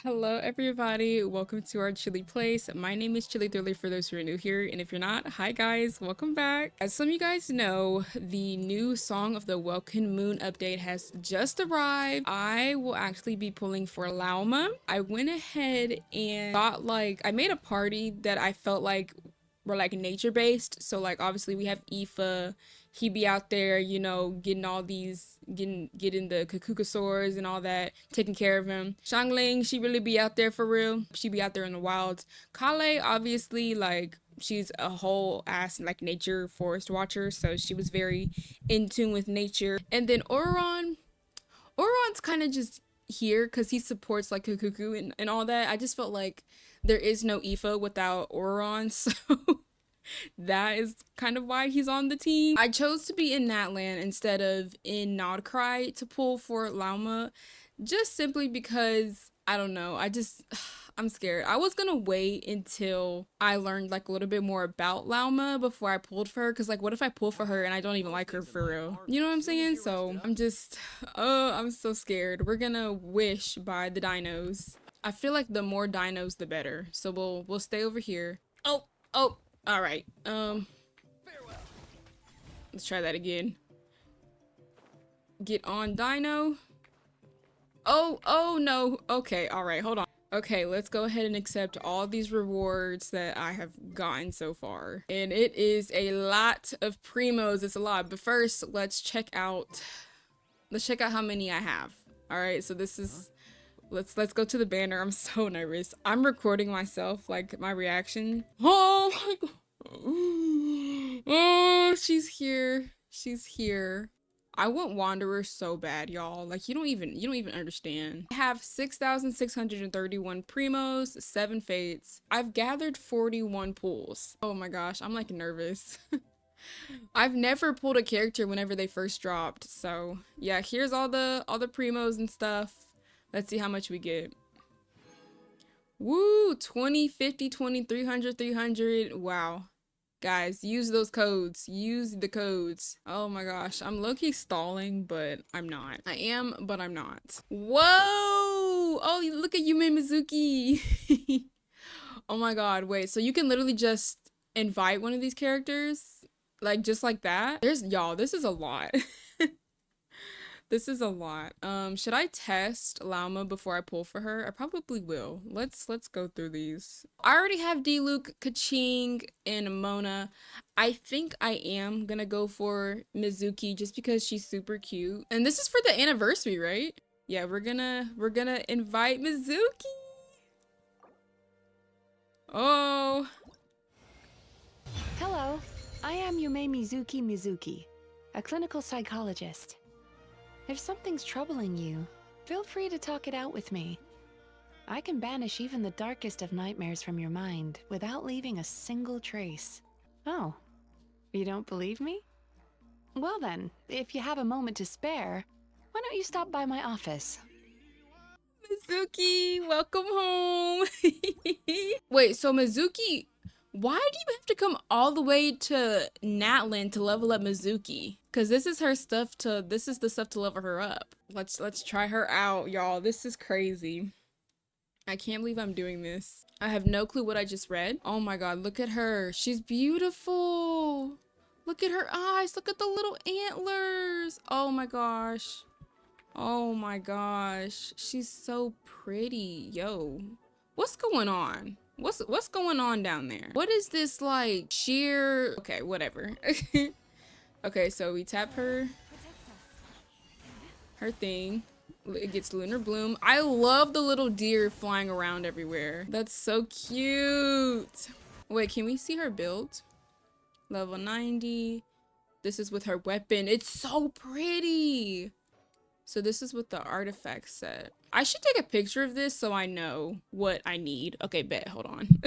Hello everybody, welcome to our chilly place. My name is Chilly Thriller for those who are new here, and if you're not, hi guys, welcome back. As some of you guys know, the new Song of the Welkin Moon update has just arrived. I will actually be pulling for Lauma. I went ahead and I made a party that I felt like were like nature based. So like obviously we have Aoife, he be out there, you know, getting all these, getting the Kakukasaurs and all that, taking care of him. Xiangling, she really be out there for real. She be out there in the wilds. Kale, obviously, like, she's a whole ass, like, nature forest watcher, so she was very in tune with nature. And then Auron's kind of just here because he supports, like, Kukuku and all that. I just felt like there is no Aoife without Auron, so that is kind of why he's on the team. I chose to be in Natlan instead of in Nod-Krai to pull for Lauma, just simply because I don't know. I'm scared. I was gonna wait until I learned like a little bit more about Lauma before I pulled for her, because like what if I pull for her and I don't even like her for real? You know what I'm saying? So I'm just I'm so scared. We're gonna wish by the dinos. I feel like the more dinos the better. So we'll stay over here. Oh, all right. Let's try that again. Get on dino. Oh no. Okay, all right, hold on. Okay, let's go ahead and accept all these rewards that I have gotten so far. And it is a lot of primos. It's a lot. But first, let's check out how many I have. All right, so this is let's go to the banner. I'm so nervous. I'm recording myself, like my reaction. Oh my god. Oh, she's here. She's here. I want Wanderer so bad, y'all. Like you don't even understand. I have 6,631 primos, 7 fates. I've gathered 41 pulls. Oh my gosh, I'm like nervous. I've never pulled a character whenever they first dropped. So yeah, here's all the primos and stuff. Let's see how much we get. Woo, 20, 50, 20, 300, 300. Wow. Guys, use those codes. Use the codes. Oh my gosh. I'm low-key stalling, but I'm not. I am, but I'm not. Whoa! Oh, look at Yume Mizuki. Oh my god, wait. So you can literally just invite one of these characters? Like, just like that? Y'all, this is a lot. This is a lot. Should I test Lauma before I pull for her? I probably will. Let's go through these. I already have D-Luke, Kaching, and Mona. I think I am gonna go for Mizuki just because she's super cute. And this is for the anniversary, right? Yeah, we're gonna invite Mizuki. Oh. Hello, I am Yume Mizuki, a clinical psychologist. If something's troubling you, feel free to talk it out with me. I can banish even the darkest of nightmares from your mind without leaving a single trace. Oh, you don't believe me? Well then, if you have a moment to spare, why don't you stop by my office? Mizuki, welcome home. Wait, so Mizuki, why do you have to come all the way to Natlan to level up Mizuki? Cause this is the stuff to level her up. Let's try her out, y'all. This is crazy. I can't believe I'm doing this. I have no clue what I just read. Oh my god, look at her. She's beautiful. Look at her eyes. Look at the little antlers. Oh my gosh. Oh my gosh. She's so pretty. Yo. What's going on? What's going on down there? What is this like sheer? Okay, whatever. Okay, so we tap her thing. It gets Lunar Bloom. I love the little deer flying around everywhere. That's so cute. Wait, can we see her build? Level 90. This is with her weapon. It's so pretty. So this is with the artifact set. I should take a picture of this so I know what I need. Okay, bet. Hold on.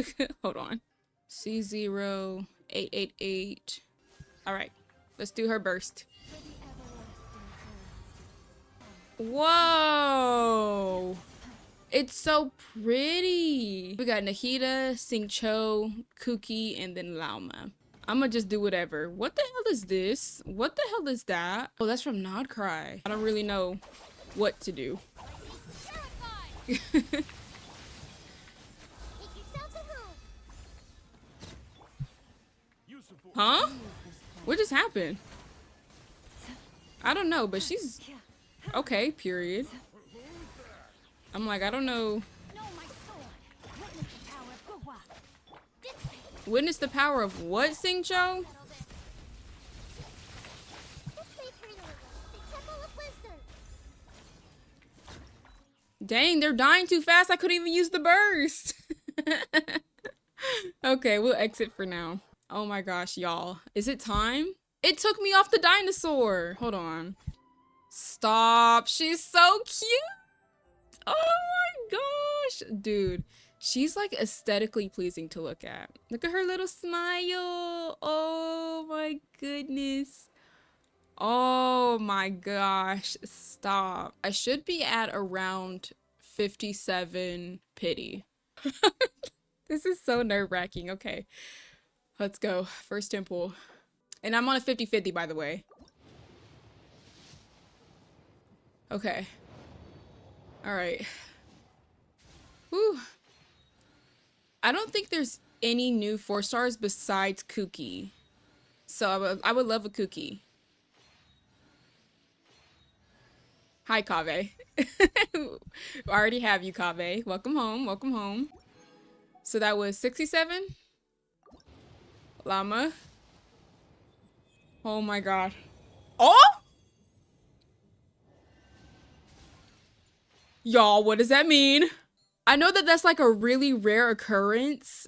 Hold on. C0888. All right. Let's do her burst. Whoa! It's so pretty. We got Nahida, Singcho, Kuki, and then Lauma. I'm gonna just do whatever. What the hell is this? What the hell is that? Oh, that's from Nod-Krai. I don't really know what to do. Huh? What just happened? I don't know, but she's okay, period. I'm like, I don't know. Witness the power of what, Singjo? Dang, they're dying too fast. I couldn't even use the burst. Okay, we'll exit for now. Oh my gosh, y'all. Is it time? It took me off the dinosaur. Hold on. Stop. She's so cute. Oh my gosh. Dude, she's like aesthetically pleasing to look at. Look at her little smile. Oh my goodness. Oh my gosh. Stop. I should be at around 57 pity. This is so nerve-wracking. Okay. Let's go. First temple. And I'm on a 50-50, by the way. Okay. All right. Whew. I don't think there's any new 4 stars besides Kuki. So I would love a Kuki. Hi, Kaveh. I already have you, Kaveh. Welcome home. Welcome home. So that was 67. Lauma. Oh my god. Oh! Y'all, what does that mean? I know that that's like a really rare occurrence.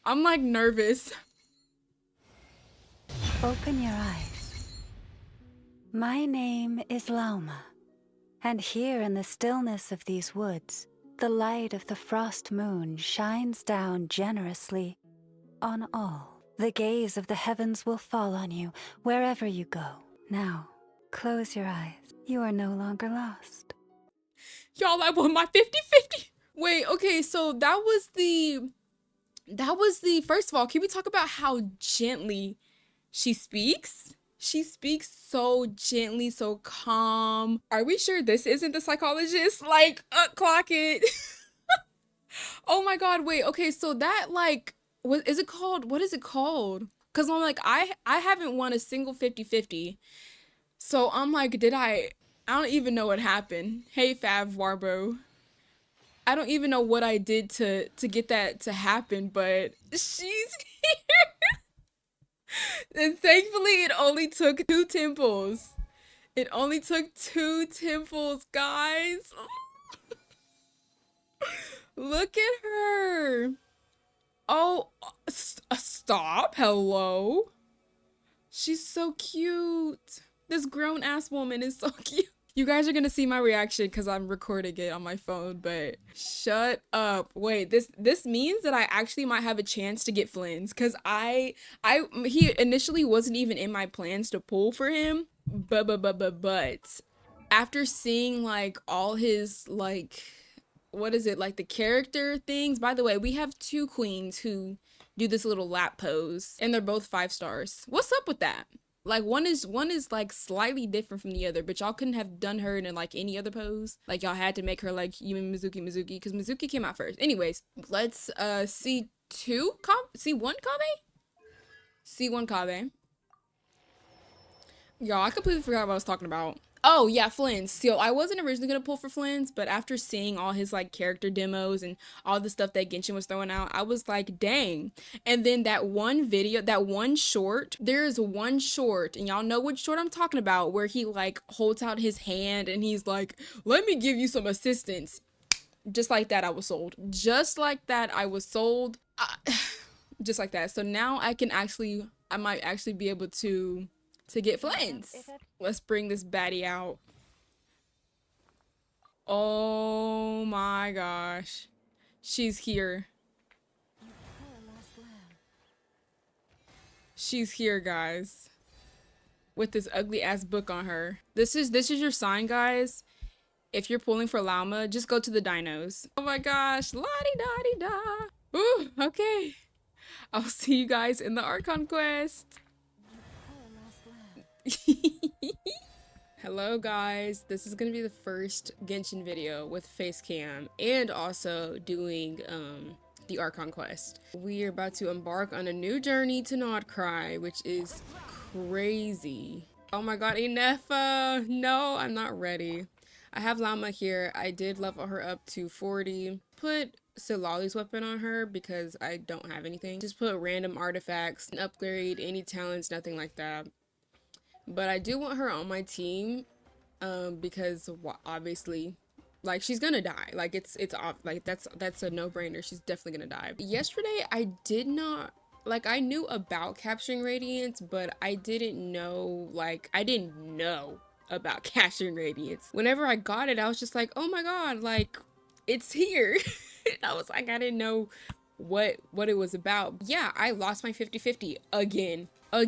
I'm like nervous. Open your eyes. My name is Lauma, and here in the stillness of these woods, the light of the frost moon shines down generously on all. The gaze of the heavens will fall on you wherever you go. Now, close your eyes. You are no longer lost. Y'all, I won my 50-50. Wait, okay, so that was the first of all, can we talk about how gently she speaks? She speaks so gently, so calm. Are we sure this isn't the psychologist? Like, clock it. Oh my god, wait, okay, so that like, what is it called? What is it called? Because I'm like, I haven't won a single 50-50. So I'm like, I don't even know what happened. Hey, Fav Warbo. I don't even know what I did to get that to happen, but she's here. And thankfully, it only took 2 temples. It only took 2 temples, guys. Look at her. Oh, stop. Hello. She's so cute. This grown-ass woman is so cute. You guys are gonna see my reaction because I'm recording it on my phone, but shut up. Wait, this means that I actually might have a chance to get Flynn's because he initially wasn't even in my plans to pull for him, but after seeing like all his like, what is it, like the character things. By the way, we have 2 queens who do this little lap pose and they're both 5 stars. What's up with that? Like one is like slightly different from the other, but y'all couldn't have done her in like any other pose. Like y'all had to make her like Yumi Mizuki because Mizuki came out first. Anyways, let's C1 Kabe? C1 Kabe. Y'all, I completely forgot what I was talking about. Oh yeah, Flynn's. So I wasn't originally gonna pull for Flynn's, but after seeing all his like character demos and all the stuff that Genshin was throwing out, I was like, dang. And then that one video, that one short, there's one short, and y'all know which short I'm talking about, where he like holds out his hand and he's like, let me give you some assistance. Just like that, I was sold. Just like that, I was sold. Just like that. So now I might actually be able to get Flynn's. Let's bring this baddie out. Oh my gosh. She's here. She's here, guys. With this ugly ass book on her. This is your sign, guys. If you're pulling for Lauma, just go to the dinos. Oh my gosh. La-di-da-di-da. Ooh, okay. I'll see you guys in the Archon quest. Hello guys, this is gonna be the first Genshin video with face cam and also doing the Archon quest. We are about to embark on a new journey to Nod-Krai, which is crazy. Oh my god, Inefa! No, I'm not ready. I have Lauma here. I did level her up to 40. Put Silali's weapon on her because I don't have anything. Just put random artifacts, upgrade any talents, nothing like that. But I do want her on my team because obviously like she's gonna die. Like it's off, like that's a no-brainer. She's definitely gonna die. Yesterday I did not, like, I knew about capturing radiance, but I didn't know about capturing radiance. Whenever I got it, I was just like, oh my god, like it's here. I was like, I didn't know what it was about. Yeah, I lost my 50-50 again. I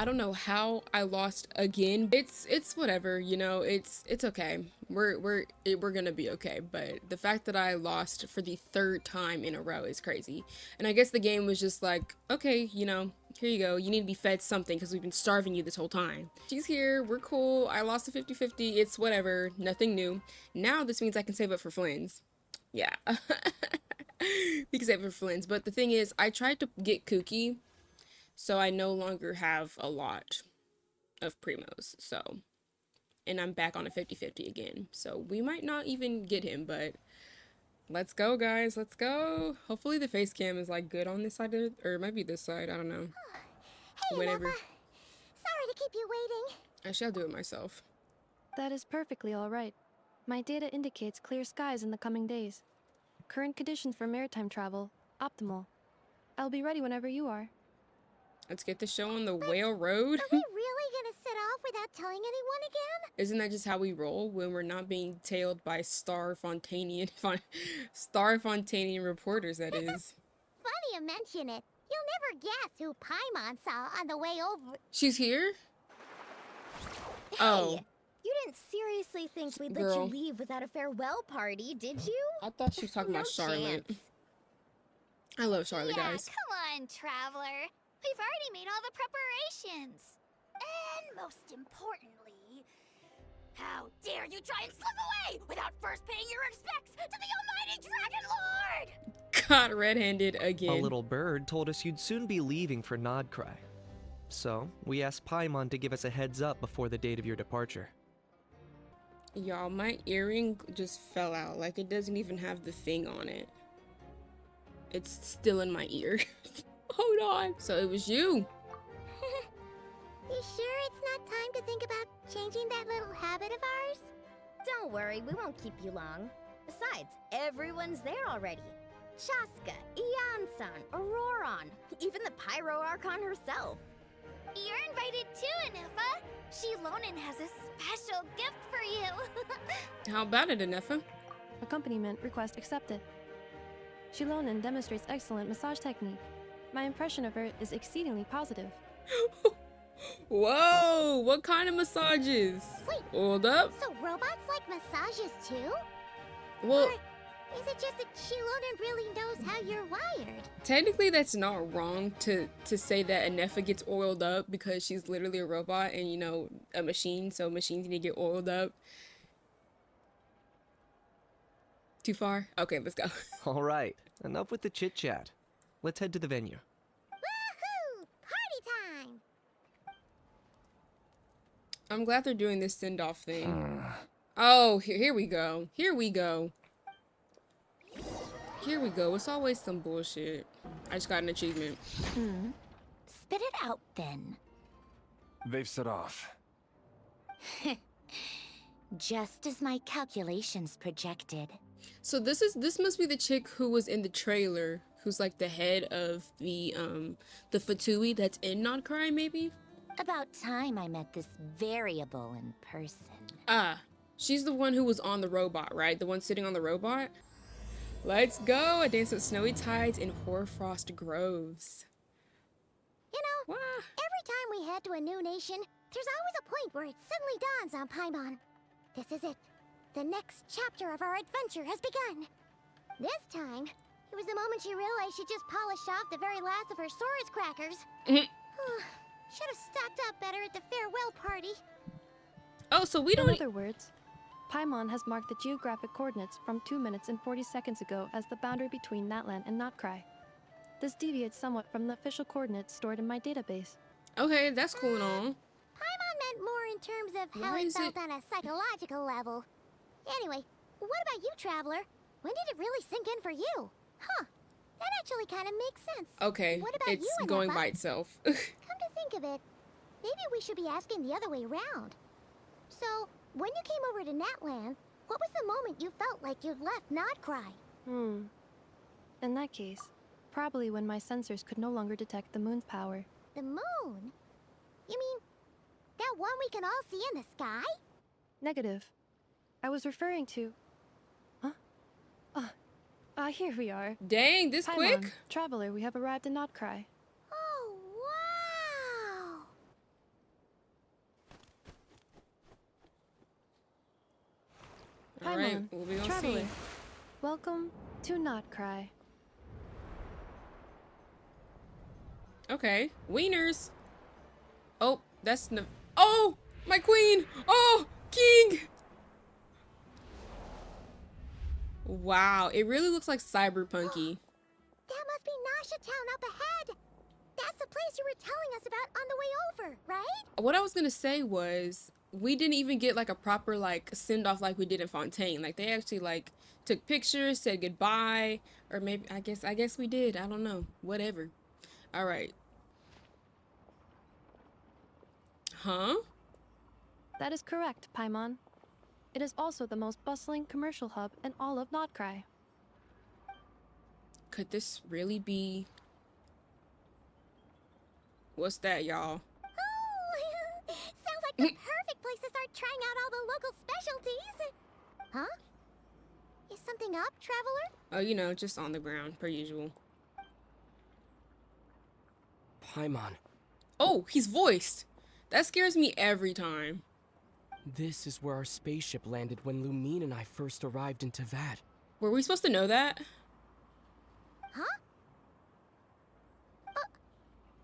don't know how I lost again. It's whatever, you know. It's okay. We're gonna be okay. But the fact that I lost for the third time in a row is crazy. And I guess the game was just like, okay, you know, here you go. You need to be fed something because we've been starving you this whole time. She's here. We're cool. I lost the 50-50. It's whatever. Nothing new. Now this means I can save up for Flynn's. Yeah. We can save it for Flynn's. But the thing is, I tried to get kooky, so I no longer have a lot of primos. So, and I'm back on a 50-50 again. So we might not even get him, but let's go, guys. Let's go. Hopefully the face cam is like good on this side, or it might be this side. I don't know. Hey, Whatever. Lauma. Sorry to keep you waiting. I shall do it myself. That is perfectly all right. My data indicates clear skies in the coming days. Current conditions for maritime travel, optimal. I'll be ready whenever you are. Let's get the show on the whale road. Are we really gonna set off without telling anyone again? Isn't that just how we roll when we're not being tailed by Star Fontanian reporters, that is. Funny you mention it. You'll never guess who Paimon saw on the way over. She's here? Hey, Oh. you didn't seriously think we'd let Girl. you leave without a farewell party, did you? I thought she was talking about No Charlotte. chance. I love Charlotte, Yeah, guys. come on, traveler. We've already made all the preparations. And most importantly, how dare you try and slip away without first paying your respects to the almighty Dragon Lord! Caught red-handed again. A little bird told us you'd soon be leaving for Nod-Krai. So, we asked Paimon to give us a heads up before the date of your departure. Y'all, my earring just fell out. Like, it doesn't even have the thing on it. It's still in my ear. Hold on. So it was you. You sure it's not time to think about changing that little habit of ours? Don't worry, we won't keep you long. Besides, everyone's there already. Shaska, Ian-san, Auroron, even the Pyro Archon herself. You're invited too, Anifa. Shilonen has a special gift for you. How about it, Inefa? Accompaniment request accepted. Shilonen demonstrates excellent massage technique. My impression of her is exceedingly positive. Whoa! What kind of massages? Wait. Hold up. So robots like massages too? Well, Or is it just that Shilonen really knows how you're wired? technically that's not wrong to say that Inefa gets oiled up because she's literally a robot and, you know, a machine, so machines need to get oiled up. Too far? Okay, let's go. Alright, enough with the chit-chat. Let's head to the venue. Woohoo! Party time! I'm glad they're doing this send-off thing. Oh, here we go. Here we go. Here we go. It's always some bullshit. I just got an achievement. Spit it out then. They've set off. Just as my calculations projected. So this must be the chick who was in the trailer, who's like the head of the Fatui that's in Nod-Krai, maybe? About time I met this variable in person. Ah, she's the one who was on the robot, right? The one sitting on the robot? Let's go! A dance with snowy tides in hoarfrost groves. You know, Wah. every time we head to a new nation, there's always a point where it suddenly dawns on Paimon. This is it. The next chapter of our adventure has begun. This time, it was the moment she realized she just polished off the very last of her Saurus crackers. Should have stocked up better at the farewell party. Oh, so we In don't. other words, Paimon has marked the geographic coordinates from 2 minutes and 40 seconds ago as the boundary between Natlan and Nod-Krai. This deviates somewhat from the official coordinates stored in my database. Okay, that's cool and all. Paimon meant more in terms of how Why it is felt it- on a psychological level. Anyway, what about you, Traveler? When did it really sink in for you? Huh, that actually kind of makes sense. Okay, What about it's you, going Anefa? by itself. Come to think of it, maybe we should be asking the other way around. So, when you came over to Natlan, what was the moment you felt like you'd left Nod-Krai? In that case, probably when my sensors could no longer detect the moon's power. The moon? You mean, that one we can all see in the sky? Negative. I was referring to... Here we are. Dang, this Paimon, quick? Traveler, we have arrived in Nod-Krai. Oh, wow! Alright, Paimon, well, we gonna Traveler, see. welcome to Nod-Krai. Okay, wieners. Oh, that's no. Oh, my queen. Oh, king. Wow, it really looks like cyberpunky. That must be Nasha Town up ahead! That's the place you were telling us about on the way over, right? What I was gonna say was we didn't even get like a proper like send off like we did in Fontaine. Like they actually like took pictures, said goodbye, or maybe I guess we did. I don't know. Whatever. All right. Huh? That is correct, Paimon. It is also the most bustling commercial hub in all of Nod-Krai. Could this really be? What's that, y'all? Oh! Sounds like the perfect place to start trying out all the local specialties! Huh? Is something up, Traveler? Oh, you know, just on the ground, per usual. Paimon, Oh, he's voiced. That scares me every time. this is where our spaceship landed when Lumine and I first arrived in Teyvat. Were we supposed to know that? Huh?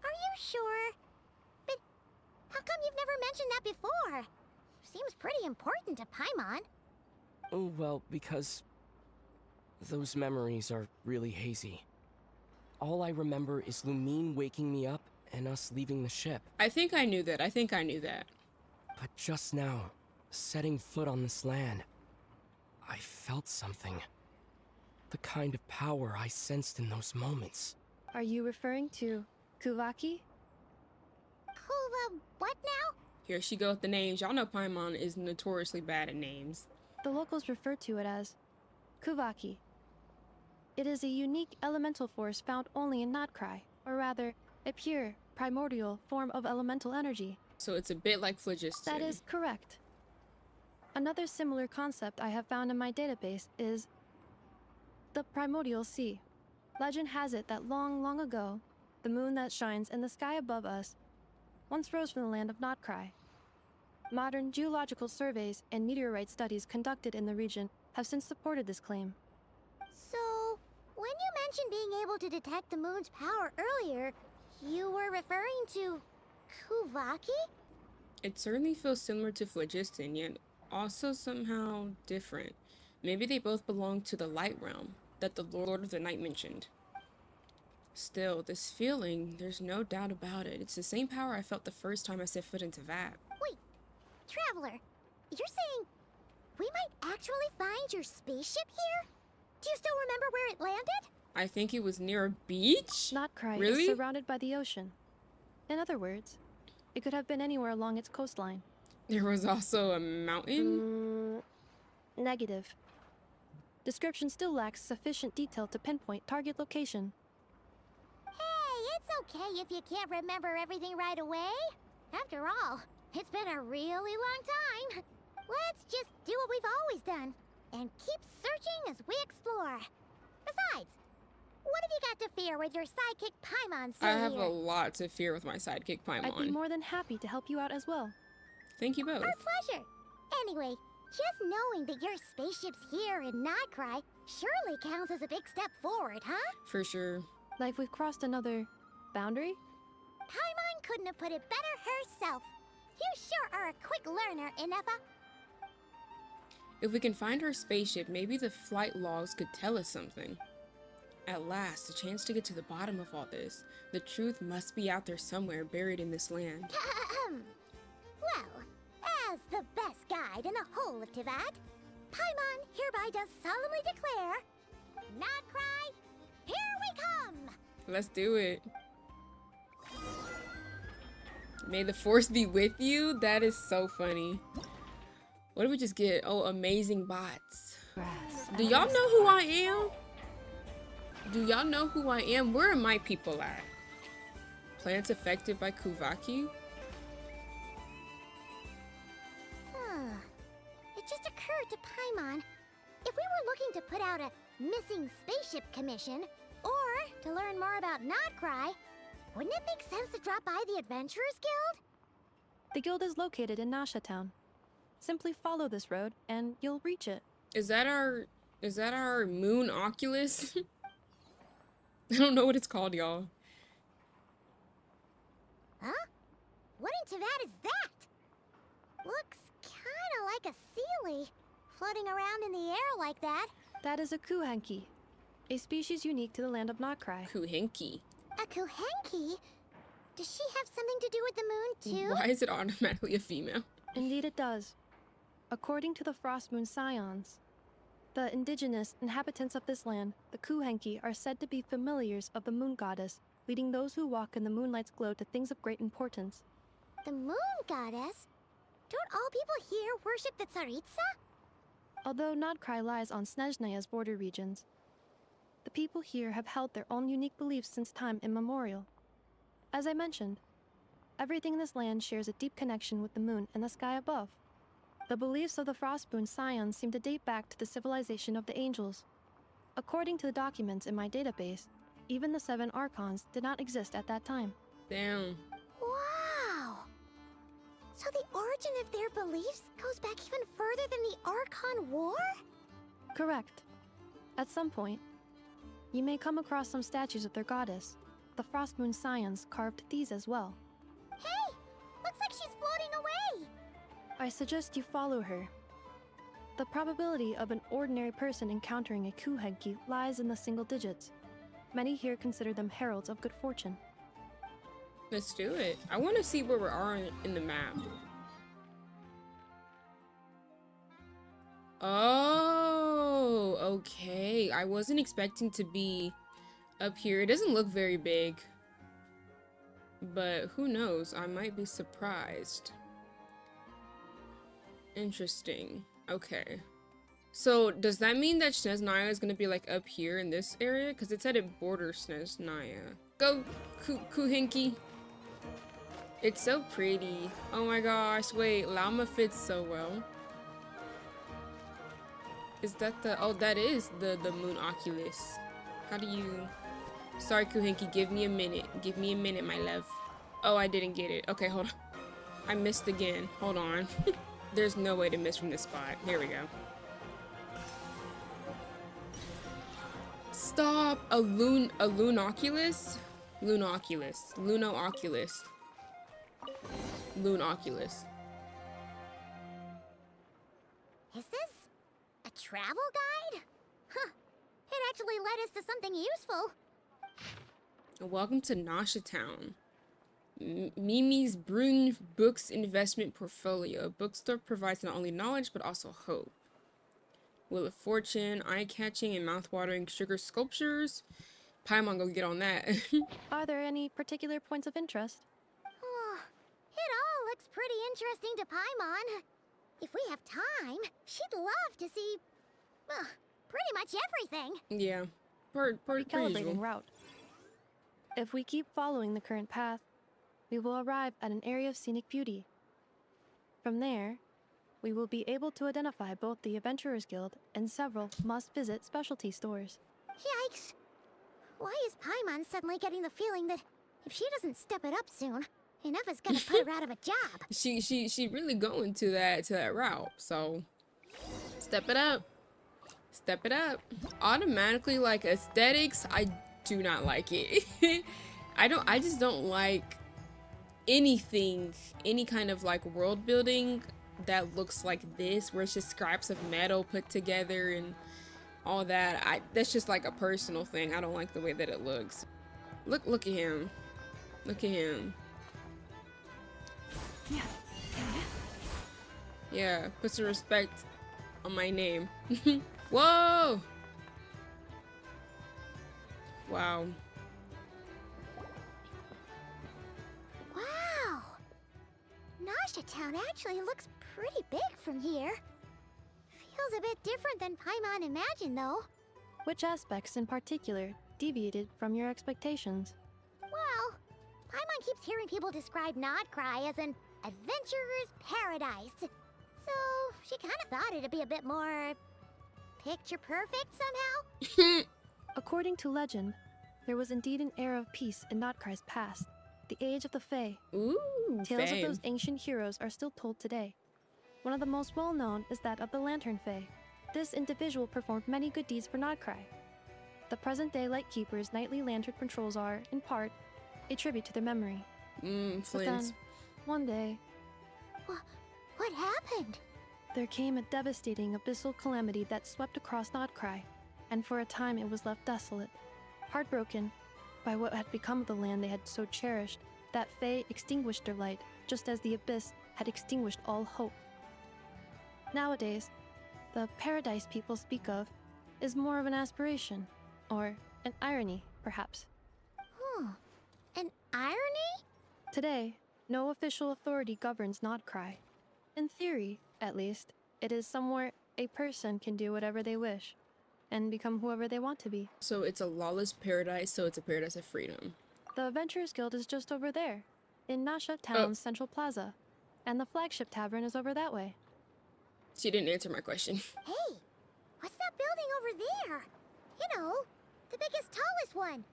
Are you sure? But how come you've never mentioned that before? Seems pretty important to Paimon. Oh, well, because those memories are really hazy. All I remember is Lumine waking me up and us leaving the ship. I think I knew that. I think I knew that. But just now, setting foot on this land, I felt something. The kind of power I sensed in those moments. Are you referring to Kuvaki? Kuva, what now? Here she goes with the names. Y'all know Paimon is notoriously bad at names. The locals refer to it as Kuvaki. It is a unique elemental force found only in Nod-Krai, or rather, a pure, primordial form of elemental energy. So it's a bit like phlogiston. That is correct. Another similar concept I have found in my database is the primordial sea. Legend has it that long, long ago, the moon that shines in the sky above us once rose from the land of Nod-Krai. Modern geological surveys and meteorite studies conducted in the region have since supported this claim. So, when you mentioned being able to detect the moon's power earlier, you were referring to Kuvaki? It certainly feels similar to phlogiston, yet also somehow different. Maybe they both belong to the light realm that the Lord of the Night mentioned. Still, this feeling, there's no doubt about it. It's the same power I felt the first time I set foot into Vat. Wait, Traveler, you're saying we might actually find your spaceship here? Do you still remember where it landed? I think it was near a beach? Nod-Krai Really? is surrounded by the ocean. In other words, it could have been anywhere along its coastline. There was also a mountain? Negative. Description still lacks sufficient detail to pinpoint target location. Hey, it's okay if you can't remember everything right away. After all, it's been a really long time. Let's just do what we've always done and keep searching as we explore. Besides, what have you got to fear with your sidekick Paimon still I have here? a lot to fear with my sidekick I'd be Paimon. more than happy to help you out as well. Thank you both. Our pleasure. Anyway, just knowing that your spaceship's here in Nod-Krai surely counts as a big step forward, huh? For sure. Like we've crossed another boundary? Paimon couldn't have put it better herself. You sure are a quick learner, Inefa. If we can find our spaceship, maybe the flight logs could tell us something. At last, a chance to get to the bottom of all this. The truth must be out there somewhere, buried in this land. Well, as the best guide in the whole of Teyvat, Paimon hereby does solemnly declare, Nod-Krai, here we come! Let's do it. May the force be with you? That is so funny. What did we just get? Oh, amazing bots. Do y'all know who I am? Do y'all know who I am? Where are my people at? Plants affected by Kuvaki? It just occurred to Paimon, if we were looking to put out a missing spaceship commission, or to learn more about Nod-Krai, wouldn't it make sense to drop by the Adventurers Guild? The guild is located in Nasha Town. Simply follow this road, and you'll reach it. Is that our moon Oculus? I don't know what it's called, y'all. Huh? What in Teyvat is that? Looks kinda like a Sealy, floating around in the air like that. That is a kuhenki, a species unique to the land of Nod-Krai. Kuhenki. A Kuhenki? Does she have something to do with the moon, too? Why is it automatically a female? Indeed it does. According to the Frost Moon Scions, the indigenous inhabitants of this land, the kuhenki, are said to be familiars of the moon goddess, leading those who walk in the moonlight's glow to things of great importance. The moon goddess? Don't all people here worship the Tsaritsa? Although Nod-Krai lies on Snezhnaya's border regions, the people here have held their own unique beliefs since time immemorial. As I mentioned, everything in this land shares a deep connection with the moon and the sky above. The beliefs of the Frostmoon Scions seem to date back to the civilization of the angels. According to the documents in my database, even the 7 Archons did not exist at that time. Damn. Wow! So the origin of their beliefs goes back even further than the Archon War? Correct. At some point, you may come across some statues of their goddess. The Frostmoon Scions carved these as well. Hey! Looks like she's floating away! I suggest you follow her. The probability of an ordinary person encountering a kuhenki lies in the single digits. Many here consider them heralds of good fortune. Let's do it. I want to see where we are in the map. Oh, okay. I wasn't expecting to be up here. It doesn't look very big. But who knows? I might be surprised. Interesting. Okay. So, does that mean that Snezhnaya is going to be, like, up here in this area? Because it said it borders Snezhnaya. Go, Kuhinki. It's so pretty. Oh my gosh. Wait, Lauma fits so well. Is that the... Oh, that is the moon Oculus. How do you... Sorry, Kuhinki. Give me a minute. Give me a minute, my love. Oh, I didn't get it. Okay, hold on. I missed again. Hold on. There's no way to miss from this spot. Here we go. Stop! A Lunoculus? Lunoculus. Luno-Oculus. Lunoculus. Is this a travel guide? Huh. It actually led us to something useful. Welcome to Nasha Town. Mimi's Brune Books Investment Portfolio. A bookstore provides not only knowledge, but also hope. Wheel of Fortune, eye-catching and mouth-watering sugar sculptures. Paimon, go get on that. Are there any particular points of interest? Oh, it all looks pretty interesting to Paimon. If we have time, she'd love to see, pretty much everything. Yeah, per Recalibrating usual. route. If we keep following the current path, we will arrive at an area of scenic beauty. From there, we will be able to identify both the Adventurers Guild and several must-visit specialty stores. Yikes. Why is Paimon suddenly getting the feeling that if she doesn't step it up soon, Inefa's gonna put her out of a job? She really going to that route, so step it up. Step it up. Automatically, like, aesthetics, I do not like it. I just don't like anything, any kind of like world building that looks like this, where it's just scraps of metal put together and all that. That's just like a personal thing. I don't like the way that it looks. Look at him. Look at him. Yeah, put some respect on my name. Whoa! Wow. Wow! Nasha Town actually looks pretty big from here. Feels a bit different than Paimon imagined, though. Which aspects in particular deviated from your expectations? Well, Paimon keeps hearing people describe Nod-Krai as an adventurer's paradise. So, she kind of thought it'd be a bit more picture perfect somehow. According to legend, there was indeed an era of peace in Nod-Krai's past, the age of the Fae. Ooh, Tales fame. of those ancient heroes are still told today. One of the most well-known is that of the Lantern Fae. This individual performed many good deeds for Nod-Krai. The present-day Lightkeeper's nightly lantern patrols are, in part, a tribute to their memory. But Flames. then, one day, What happened? there came a devastating abyssal calamity that swept across Nod-Krai, and for a time it was left desolate. Heartbroken by what had become of the land they had so cherished, that Fae extinguished their light, just as the abyss had extinguished all hope. Nowadays, the paradise people speak of is more of an aspiration, or an irony, perhaps. An irony? Today, no official authority governs Nod-Krai. In theory, at least, it is somewhere a person can do whatever they wish, and become whoever they want to be. So it's a lawless paradise, so it's a paradise of freedom. The Adventurers Guild is just over there, in Nasha Town's Central Plaza, and the flagship tavern is over that way. She didn't answer my question. Hey, what's that building over there? You know, the biggest, tallest one.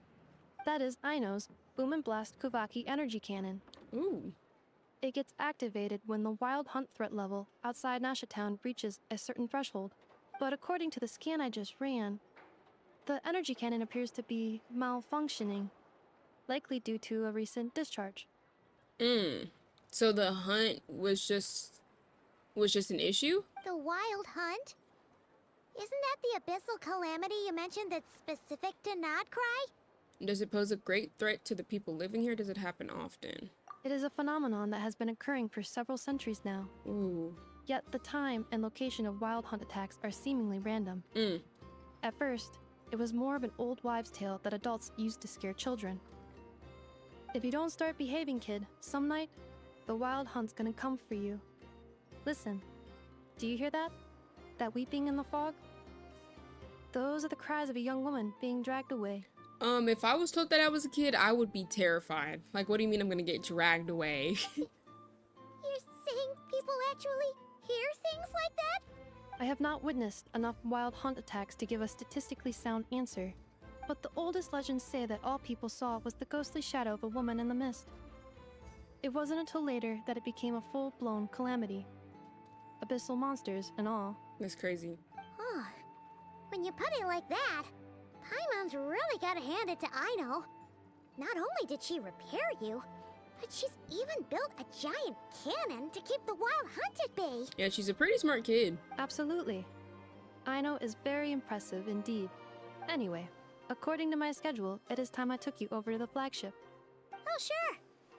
That is Aino's Boom and Blast Kuvaki energy cannon. Ooh. It gets activated when the wild hunt threat level outside Nasha Town reaches a certain threshold. But according to the scan I just ran, the energy cannon appears to be malfunctioning, likely due to a recent discharge. So the hunt was just an issue? The wild hunt? Isn't that the abyssal calamity you mentioned that's specific to Nod-Krai? Does it pose a great threat to the people living here? Does it happen often? It is a phenomenon that has been occurring for several centuries now. Ooh. Yet the time and location of wild hunt attacks are seemingly random. At first, it was more of an old wives' tale that adults used to scare children. If you don't start behaving, kid, some night, the wild hunt's gonna come for you. Listen, do you hear that? That weeping in the fog? Those are the cries of a young woman being dragged away. If I was told that I was a kid, I would be terrified. Like, what do you mean I'm gonna get dragged away? You're saying people actually hear things like that? I have not witnessed enough wild hunt attacks to give a statistically sound answer, but the oldest legends say that all people saw was the ghostly shadow of a woman in the mist. It wasn't until later that it became a full-blown calamity. Abyssal monsters and all. That's crazy. Huh. When you put it like that, Paimon's really gotta hand it to Aino. Not only did she repair you, but she's even built a giant cannon to keep the wild hunt at bay. Yeah, she's a pretty smart kid. Absolutely. Aino is very impressive indeed. Anyway, according to my schedule, it is time I took you over to the flagship. Oh, sure.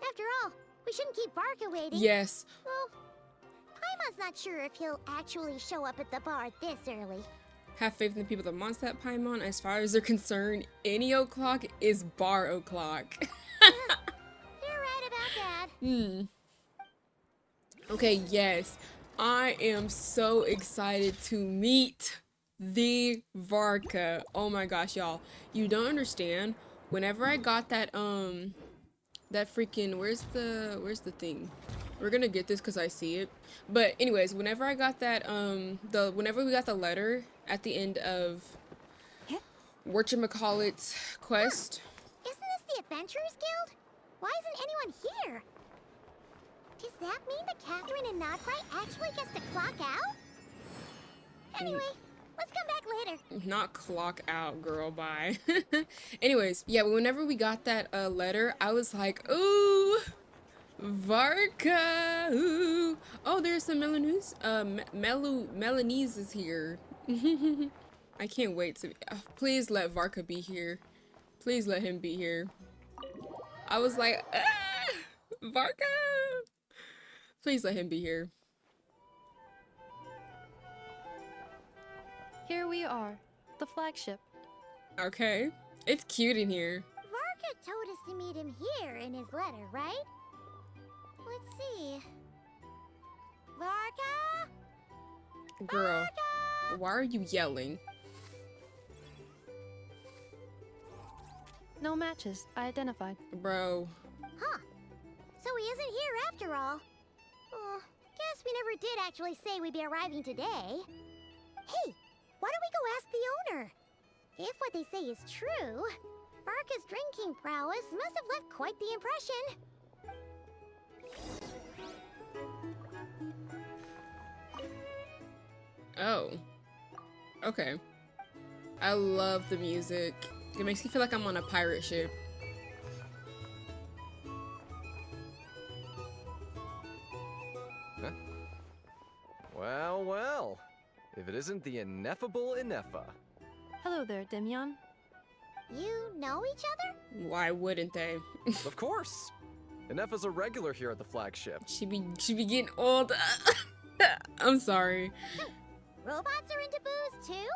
After all, we shouldn't keep Barca waiting. Yes. Well, Paimon's not sure if he'll actually show up at the bar this early. Have faith in the people that wants that Paimon. As far as they're concerned, any o'clock is bar o'clock. You're right about that. Okay, yes. I am so excited to meet the Varka. Oh my gosh, y'all. You don't understand. Whenever I got that that freaking where's the thing? We're gonna get this because I see it. But anyways, whenever I got that whenever we got the letter at the end of whatchamacallit's quest. Isn't this the Adventurers Guild? Why isn't anyone here? Does that mean that Catherine and Nod-Krai actually gets to clock out? Anyway, let's come back later. Not clock out, girl, bye. Anyways, yeah, whenever we got that letter, I was like, ooh, Varka. Ooh. Oh, there's some Melanese. Melanese is here. I can't wait to. Please let Varka be here. Please let him be here. I was like, Varka. Please let him be here. Here we are, the flagship. Okay. It's cute in here. Varka told us to meet him here in his letter, right? Let's see. Varka? Girl, Varka! why are you yelling? No matches, I identified. Bro. Huh. So he isn't here after all. Oh, guess we never did actually say we'd be arriving today. Hey, why don't we go ask the owner? If what they say is true, Varka's drinking prowess must have left quite the impression. Oh. Okay. I love the music. It makes me feel like I'm on a pirate ship. Huh? Well, well. If it isn't the ineffable Ineffa. Hello there, Demyon. You know each other? Why wouldn't they? Of course. Ineffa's a regular here at the flagship. She be getting old. I'm sorry. Robots are into booze too?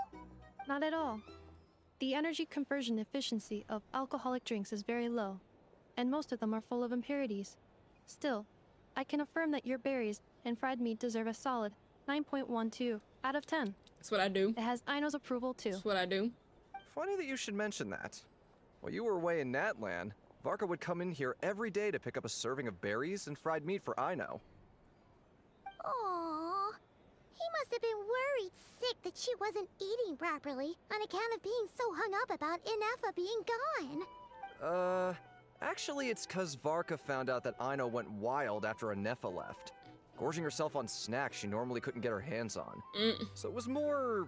Not at all. The energy conversion efficiency of alcoholic drinks is very low, and most of them are full of impurities. Still, I can affirm that your berries and fried meat deserve a solid 9.12 out of 10. That's what I do. It has Aino's approval too. That's what I do. Funny that you should mention that. While you were away in Natlan, Varka would come in here every day to pick up a serving of berries and fried meat for Aino. Aww. He must have been worried sick that she wasn't eating properly on account of being so hung up about Ineffa being gone. Actually it's 'cause Varka found out that Aino went wild after Ineffa left, gorging herself on snacks she normally couldn't get her hands on. So it was more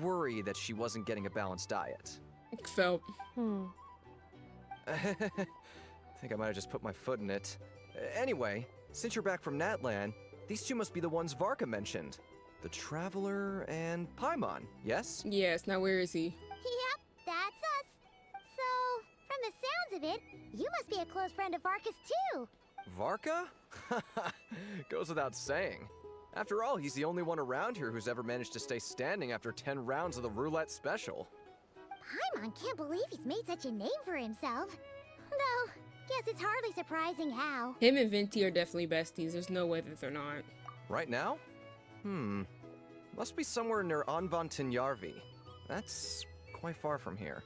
worry that she wasn't getting a balanced diet. Felt. I think I might have just put my foot in it. Anyway, since you're back from Natlan, these two must be the ones Varka mentioned. The Traveler and Paimon, yes? Yes, now where is he? Yep, that's us. So, from the sounds of it, you must be a close friend of Varka's too. Varka? Goes without saying. After all, he's the only one around here who's ever managed to stay standing after 10 rounds of the roulette special. Paimon can't believe he's made such a name for himself. Though, guess it's hardly surprising how. Him and Venti are definitely besties. There's no way that they're not. Right now? Must be somewhere near Anvantinyarvi. That's quite far from here.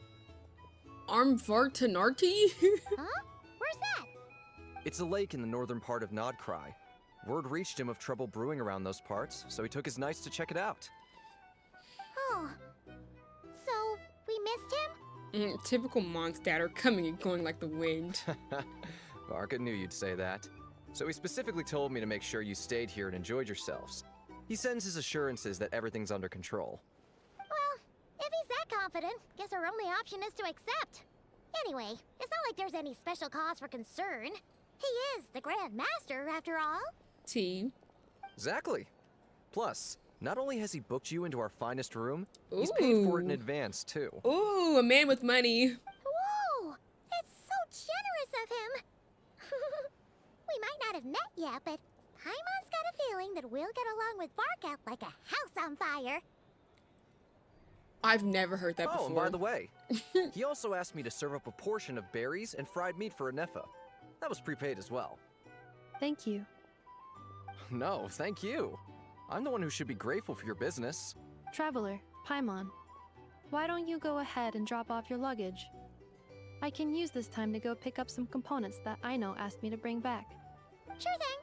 Armvartanarti? Huh? Where's that? It's a lake in the northern part of Nod-Krai. Word reached him of trouble brewing around those parts, so he took his knights to check it out. Oh. So, we missed him? Typical Mondstadt coming and going like the wind. Varka knew you'd say that. So he specifically told me to make sure you stayed here and enjoyed yourselves. He sends his assurances that everything's under control. Well, if he's that confident, guess our only option is to accept. Anyway, it's not like there's any special cause for concern. He is the Grand Master, after all. T. Exactly. Plus, not only has he booked you into our finest room, he's paid for it in advance, too. Ooh, a man with money. Whoa! It's so generous of him! We might not have met yet, but Paimon's got a feeling that we'll get along with Varka like a house on fire. I've never heard that before. Oh, and by the way, he also asked me to serve up a portion of berries and fried meat for Ineffa. That was prepaid as well. Thank you. No, thank you. I'm the one who should be grateful for your business. Traveler, Paimon, why don't you go ahead and drop off your luggage? I can use this time to go pick up some components that Aino asked me to bring back. Sure thing.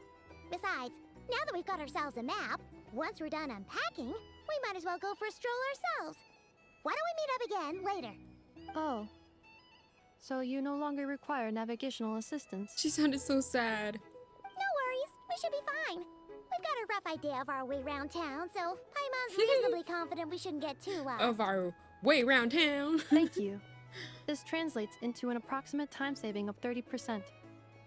Besides, now that we've got ourselves a map, once we're done unpacking, we might as well go for a stroll ourselves. Why don't we meet up again later? Oh. So you no longer require navigational assistance? She sounded so sad. No worries, we should be fine. We've got a rough idea of our way around town, so Paimon's reasonably confident we shouldn't get too Of our way around town. Thank you. This translates into an approximate time saving of 30%,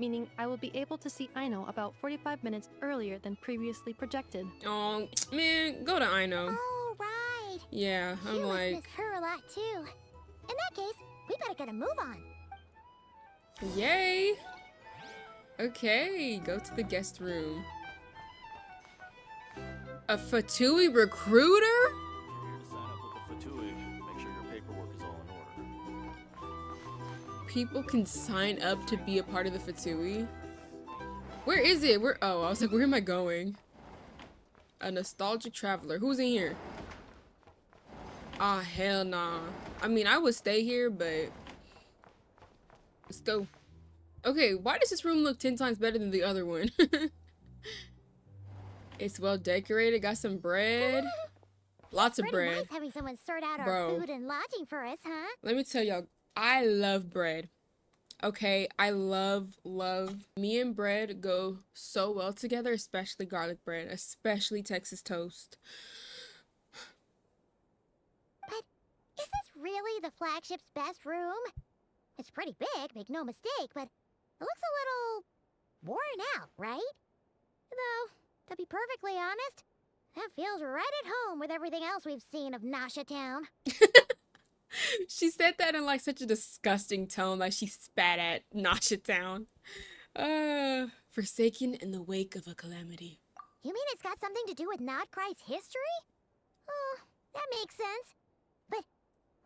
meaning I will be able to see Aino about 45 minutes earlier than previously projected. Oh, man, go to Aino. Oh, right. Yeah, You I'm must like, miss her a lot too. In that case, we better get a move on. yay. Okay, go to the guest room. A Fatui recruiter? Sign up with the Fatui. Make sure your paperwork is all in order. People can sign up to be a part of the Fatui. Where is it? Oh, I was like, where am I going? A nostalgic traveler. Who's in here? Ah, hell nah. I mean, I would stay here, but let's go. Okay, why does this room look 10 times better than the other one? It's well decorated, got some bread. Lots of Pretty bread. nice having someone sort out Bro. our food and lodging for us, huh? Let me tell y'all, I love bread. Okay, I love. Me and bread go so well together, especially garlic bread, especially Texas toast. But is this really the flagship's best room? It's pretty big, make no mistake, but it looks a little worn out, right? Though, to be perfectly honest, that feels right at home with everything else we've seen of Nasha Town. She said that in like such a disgusting tone, like she spat at Nasha Town. Forsaken in the wake of a calamity. You mean it's got something to do with Nod-Krai's history? Oh, that makes sense. But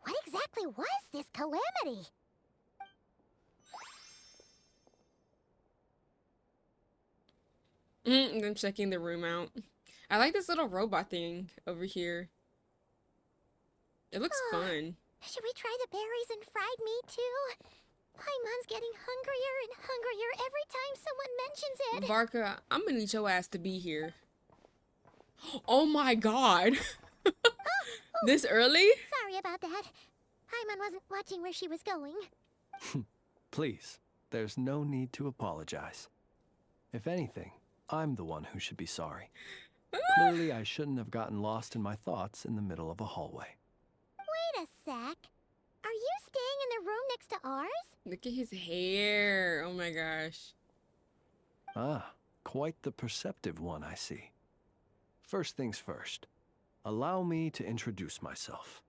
what exactly was this calamity? I'm checking the room out. I like this little robot thing over here. It looks fun. Should we try the berries and fried meat too? Paimon's getting hungrier and hungrier every time someone mentions it. Varka, I'm gonna need your ass to be here. Oh my god. This early? Sorry about that. Paimon wasn't watching where she was going. Please, there's no need to apologize. If anything, I'm the one who should be sorry. Clearly, I shouldn't have gotten lost in my thoughts in the middle of a hallway. Wait a sec. Are you staying in the room next to ours? Look at his hair. Oh my gosh. Ah, quite the perceptive one, I see. First things first, allow me to introduce myself.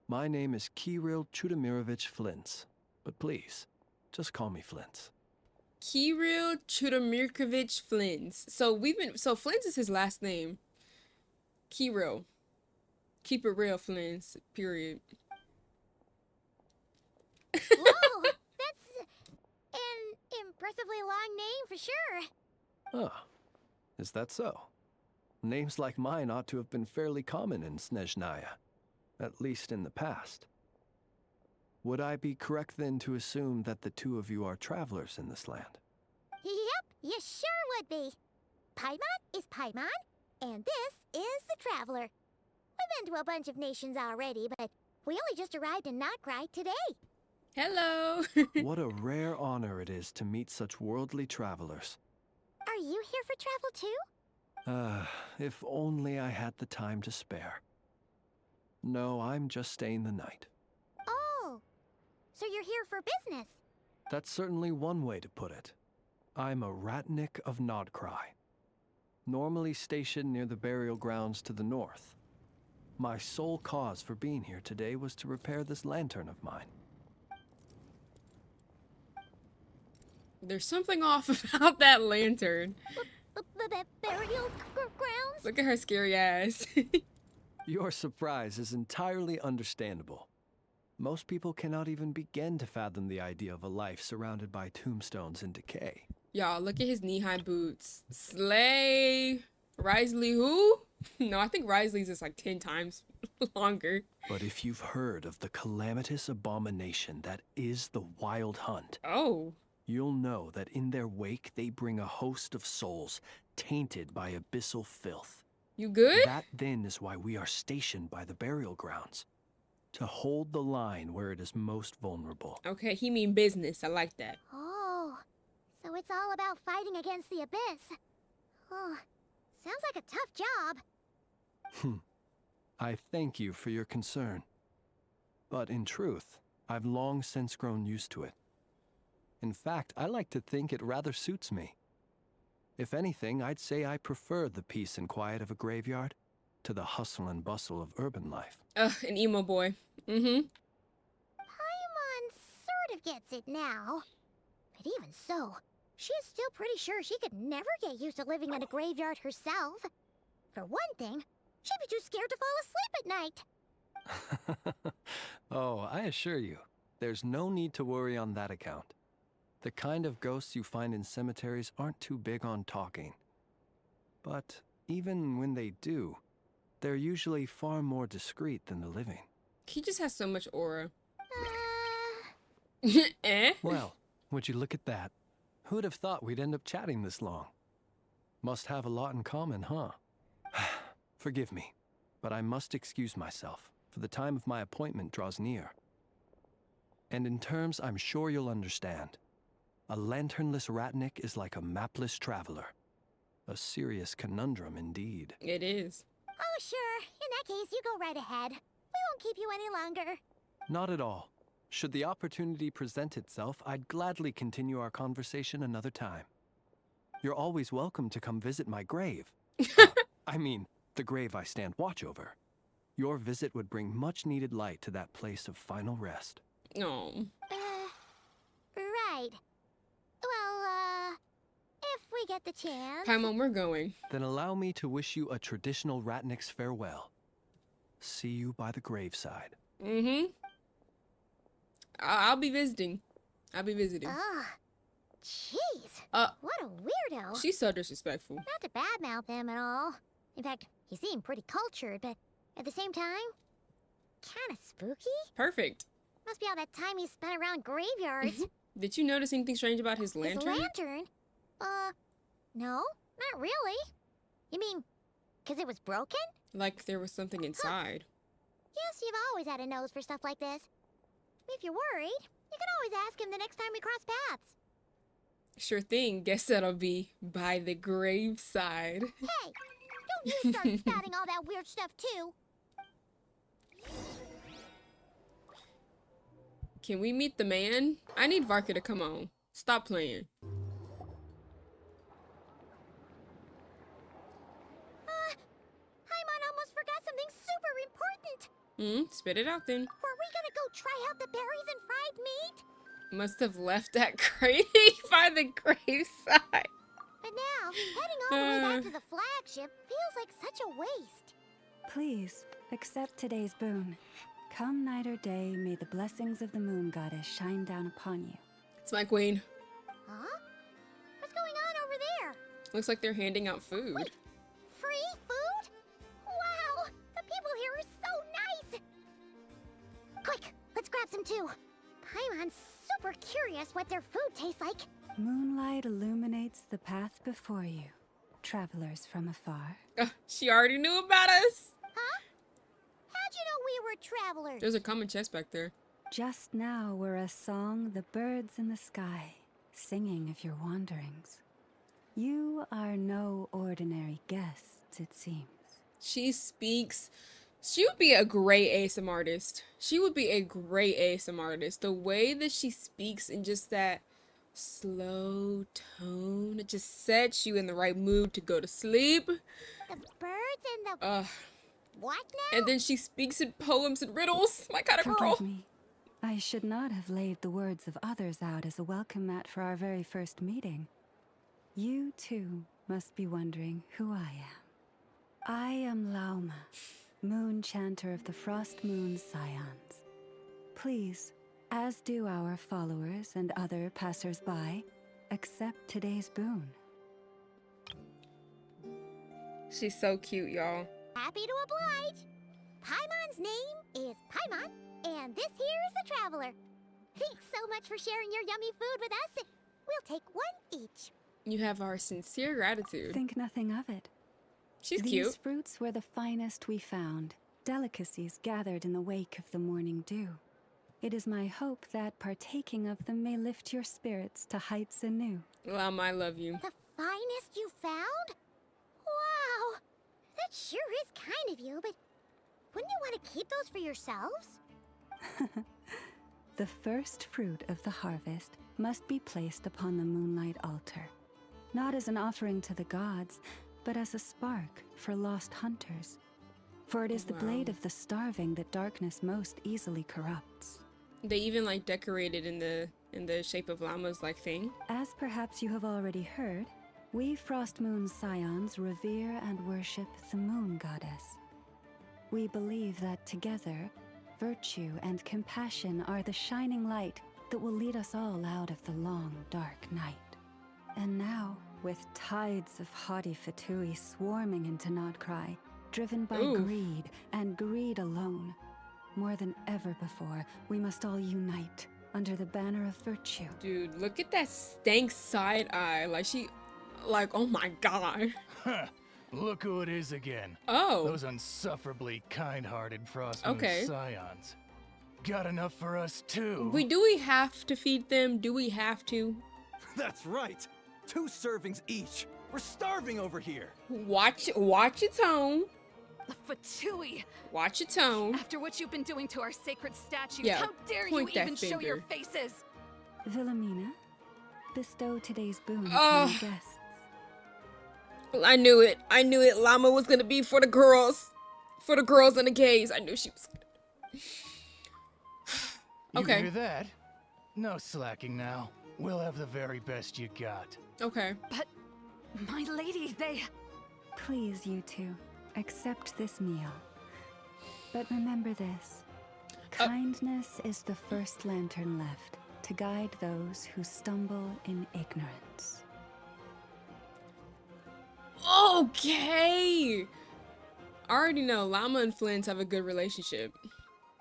My name is Kirill Chudamirovich Flintz, but please, just call me Flintz. Kirill Chudamirkovich Flintz. So Flintz is his last name. Kirill. Keep it real, Flintz. Period. Whoa, that's an impressively long name for sure. Ah, is that so? Names like mine ought to have been fairly common in Snezhnaya, at least in the past. Would I be correct then to assume that the two of you are travelers in this land? Yep, you sure would be. Paimon is Paimon, and this is the Traveler. We've been to a bunch of nations already, but we only just arrived in Nod-Krai today. Hello. What a rare honor it is to meet such worldly travelers. Are you here for travel too? If only I had the time to spare. No, I'm just staying the night. Oh, so you're here for business? That's certainly one way to put it. I'm a Ratnik of Nod-Krai, normally stationed near the burial grounds to the north. My sole cause for being here today was to repair this lantern of mine. There's something off about that lantern. Burial grounds? Look at her scary ass. Your surprise is entirely understandable. Most people cannot even begin to fathom the idea of a life surrounded by tombstones and decay. Y'all, look at his knee-high boots. Slay. Risley who? No, I think Risley's is like 10 times longer. But if you've heard of the calamitous abomination that is the Wild Hunt, Oh. you'll know that in their wake they bring a host of souls tainted by abyssal filth. You good? That then is why we are stationed by the burial grounds, to hold the line where it is most vulnerable. Okay, he mean business. I like that. Oh, so it's all about fighting against the abyss. Oh, sounds like a tough job. I thank you for your concern. But in truth, I've long since grown used to it. In fact, I like to think it rather suits me. If anything, I'd say I prefer the peace and quiet of a graveyard to the hustle and bustle of urban life. Ugh, an emo boy. Mm-hmm. Paimon sort of gets it now. But even so, she is still pretty sure she could never get used to living in a graveyard herself. For one thing, she'd be too scared to fall asleep at night. Oh, I assure you, there's no need to worry on that account. The kind of ghosts you find in cemeteries aren't too big on talking. But even when they do, they're usually far more discreet than the living. He just has so much aura. Uh, Eh? Well, would you look at that? Who'd have thought we'd end up chatting this long? Must have a lot in common, huh? Forgive me, but I must excuse myself, for the time of my appointment draws near. And in terms I'm sure you'll understand, a lanternless ratnik is like a mapless traveler. A serious conundrum indeed. It is. oh, sure. In that case, you go right ahead. We won't keep you any longer. Not at all. Should the opportunity present itself, I'd gladly continue our conversation another time. You're always welcome to come visit my grave. I mean, the grave I stand watch over. Your visit would bring much needed light to that place of final rest. Oh. Right. Well, if we get the chance... Paimon, we're going. Then allow me to wish you a traditional ratnik's farewell. See you by the graveside. Mm-hmm. I'll be visiting. I'll be visiting. Ugh. Jeez. What a weirdo. She's so disrespectful. Not to badmouth him at all. In fact, he seemed pretty cultured, but at the same time, kind of spooky. Perfect. Must be all that time he spent around graveyards. Did you notice anything strange about his lantern? His lantern? No, not really. You mean, 'cause it was broken? Like there was something inside. Yes, you've always had a nose for stuff like this. If you're worried, you can always ask him the next time we cross paths. Sure thing. Guess that'll be by the graveside. Hey, don't you start spouting all that weird stuff too. Can we meet the man? I need Varka to come on. Stop playing. Paimon almost forgot something super important. Spit it out then. Were we gonna go try out the berries and fried meat? Must have left that crate by the graveside. But now, heading all the way back to the flagship feels like such a waste. Please, accept today's boon. Come night or day, may the blessings of the moon goddess shine down upon you. It's my queen. Huh? What's going on over there? Looks like they're handing out food. Wait, free food? Wow, the people here are so nice! Quick, let's grab some too. Paimon's super curious what their food tastes like. Moonlight illuminates the path before you, travelers from afar. She already knew about us. Huh? How'd you know we were travelers? There's a common chest back there. Just now were a song the birds in the sky, singing of your wanderings. You are no ordinary guests, it seems. She speaks. She would be a great ASM artist. She would be a great ASM artist. The way that she speaks in just that slow tone, it just sets you in the right mood to go to sleep. The birds and the... What now? And then she speaks in poems and riddles. My kind of girl. Forgive me. I should not have laid the words of others out as a welcome mat for our very first meeting. You, too, must be wondering who I am. I am Lauma, moon chanter of the Frost Moon's scions. Please, as do our followers and other passers-by, accept today's boon. She's so cute, y'all. Happy to oblige. Paimon's name is Paimon, and this here is the Traveler. Thanks so much for sharing your yummy food with us. We'll take one each. You have our sincere gratitude. Think nothing of it. She's These cute. fruits were the finest we found, delicacies gathered in the wake of the morning dew. It is my hope that partaking of them may lift your spirits to heights anew. Lauma, I love you. The finest you found? Wow, that sure is kind of you, but wouldn't you want to keep those for yourselves? The first fruit of the harvest must be placed upon the moonlight altar, not as an offering to the gods, but as a spark for lost hunters. For it is the blade of the starving that darkness most easily corrupts. They even like decorated in the shape of llamas like thing. As perhaps you have already heard, we Frost Moon Scions revere and worship the moon goddess. We believe that together, virtue and compassion are the shining light that will lead us all out of the long, dark night. And now, with tides of haughty Fatui swarming into Nod-Krai, driven by greed and greed alone, more than ever before, we must all unite under the banner of virtue. Dude, look at that stank side eye. Like, oh my god. Look who it is again. Oh. Those unsufferably kind-hearted Frostmoon Scions. Got enough for us too. Do we have to feed them? Do we have to? That's right. 2 servings each. We're starving over here. Watch your tone. The Fatui! Watch your tone. After what you've been doing to our sacred statues, Yeah, how dare you point that even show your finger. faces? Wilhelmina, bestow today's boon upon the guests. I knew it. I knew it. Llama was gonna be for the girls. For the girls and the gays. I knew she was You okay. hear that? No slacking now. We'll have the very best you got. Okay. But, my lady, they... Please, you two, accept this meal. But remember this. Kindness is the first lantern left to guide those who stumble in ignorance. Okay. I already know Llama and Flint have a good relationship.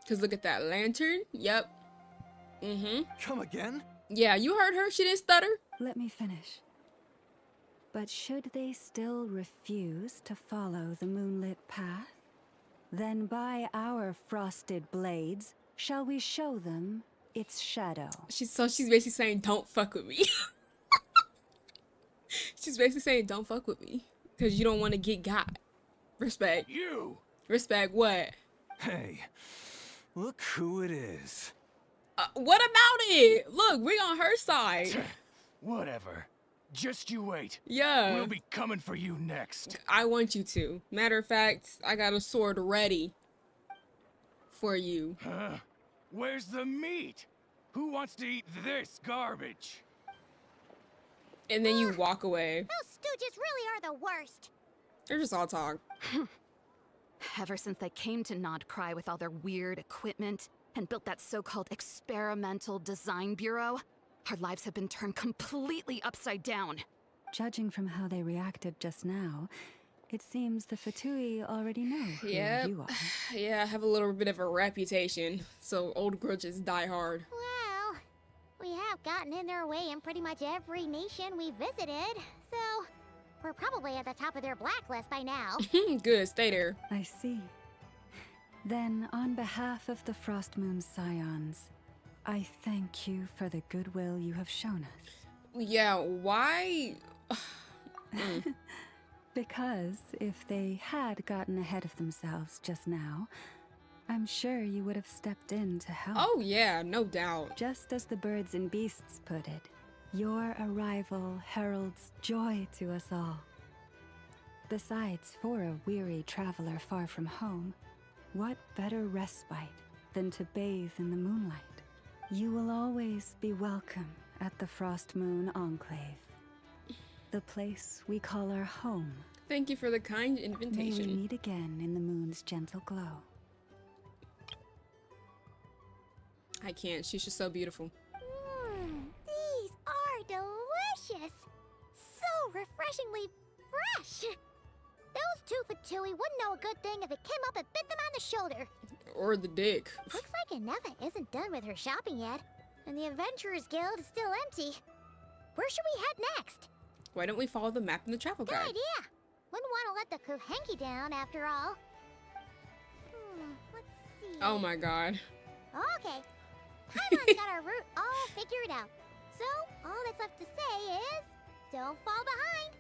Cause look at that lantern. Yep. Come again? Yeah, you heard her. She didn't stutter. Let me finish. But should they still refuse to follow the moonlit path, then by our frosted blades shall we show them its shadow. She's basically saying, don't fuck with me. She's basically saying, don't fuck with me. Because you don't want to get got. Respect. You! Respect what? Hey, look who it is. What about it? Look, we're on her side. Whatever. Just you wait. Yeah. We'll be coming for you next. I want you to. Matter of fact, I got a sword ready for you. Huh? Where's the meat? Who wants to eat this garbage? And then you walk away. Those stooges really are the worst. They're just all talk. Ever since they came to Nod-Krai with all their weird equipment and built that so-called experimental design bureau, our lives have been turned completely upside down. Judging from how they reacted just now, it seems the Fatui already know who you are. Yeah, I have a little bit of a reputation, so old grudges die hard. Well, we have gotten in their way in pretty much every nation we visited, so we're probably at the top of their blacklist by now. Good, stay there. I see. Then, on behalf of the Frost Moon Scions, I thank you for the goodwill you have shown us. Yeah, why? Because if they had gotten ahead of themselves just now, I'm sure you would have stepped in to help. Oh yeah, no doubt. Just as the birds and beasts put it, your arrival heralds joy to us all. Besides, for a weary traveler far from home, what better respite than to bathe in the moonlight? You will always be welcome at the Frost Moon Enclave, the place we call our home. Thank you for the kind May we invitation. meet again in the moon's gentle glow. I can't, she's just so beautiful. These are delicious. So refreshingly fresh. Those two Fatui wouldn't know a good thing if it came up and bit them on the shoulder. Or the dick. Looks like Ineva isn't done with her shopping yet, and the Adventurers Guild is still empty. Where should we head next? Why don't we follow the map in the travel Good guide? idea. Wouldn't want to let the Kuhenki down after all. Let's see. Oh my god. Okay. Paimon's got our route all figured out. So, all that's left to say is, don't fall behind.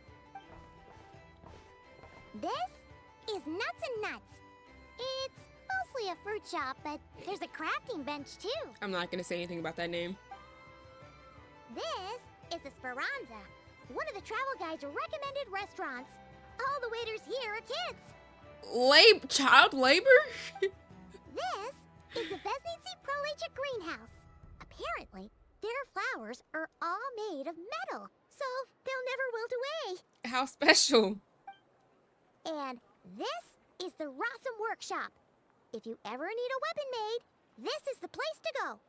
This is Nuts and Nuts. It's mostly a fruit shop, but there's a crafting bench too. I'm not gonna say anything about that name. This is the Speranza, one of the travel guide's recommended restaurants. All the waiters here are kids. Child labor? This is the Vesnitsi Prolecha greenhouse. Apparently, their flowers are all made of metal, so they'll never wilt away. How special. And this is the Rossum workshop. If you ever need a weapon made, this is the place to go.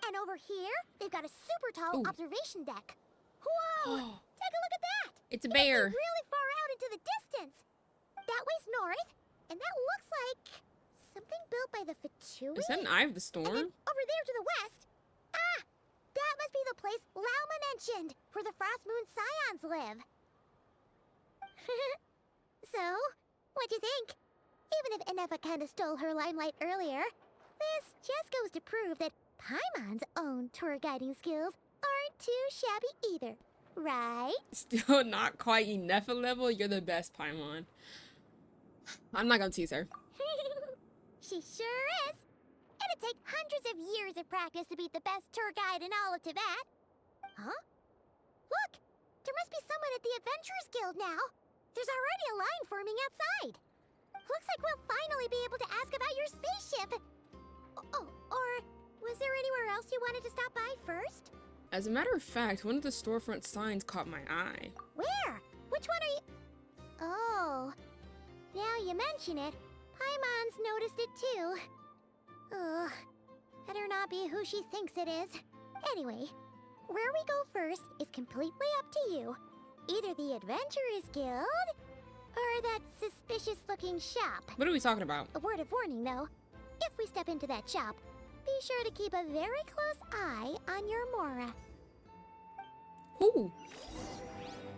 And over here, they've got a super tall observation deck. Whoa! Take a look at that! It's a bear. It's really far out into the distance. That way's north, and that looks like something built by the Fatui. Is that an Eye of the Storm? And then over there to the west, that must be the place Lauma mentioned, where the Frost Moon Scions live. So, what'd you think? Even if Enefa kinda stole her limelight earlier, this just goes to prove that Paimon's own tour guiding skills aren't too shabby either, right? Still not quite Enefa level. You're the best, Paimon. I'm not gonna tease her. She sure is. It'd take hundreds of years of practice to beat the best tour guide in all of Teyvat. Huh? Look! There must be someone at the Adventurers Guild now. There's already a line forming outside. Looks like we'll finally be able to ask about your spaceship. Oh, or was there anywhere else you wanted to stop by first? As a matter of fact, one of the storefront signs caught my eye. Where? Which one are you? Oh, now you mention it, Paimon's noticed it too. Ugh, better not be who she thinks it is. Anyway, where we go first is completely up to you. Either the Adventurers Guild, or that suspicious-looking shop. What are we talking about? A word of warning, though. If we step into that shop, be sure to keep a very close eye on your Mora. Ooh.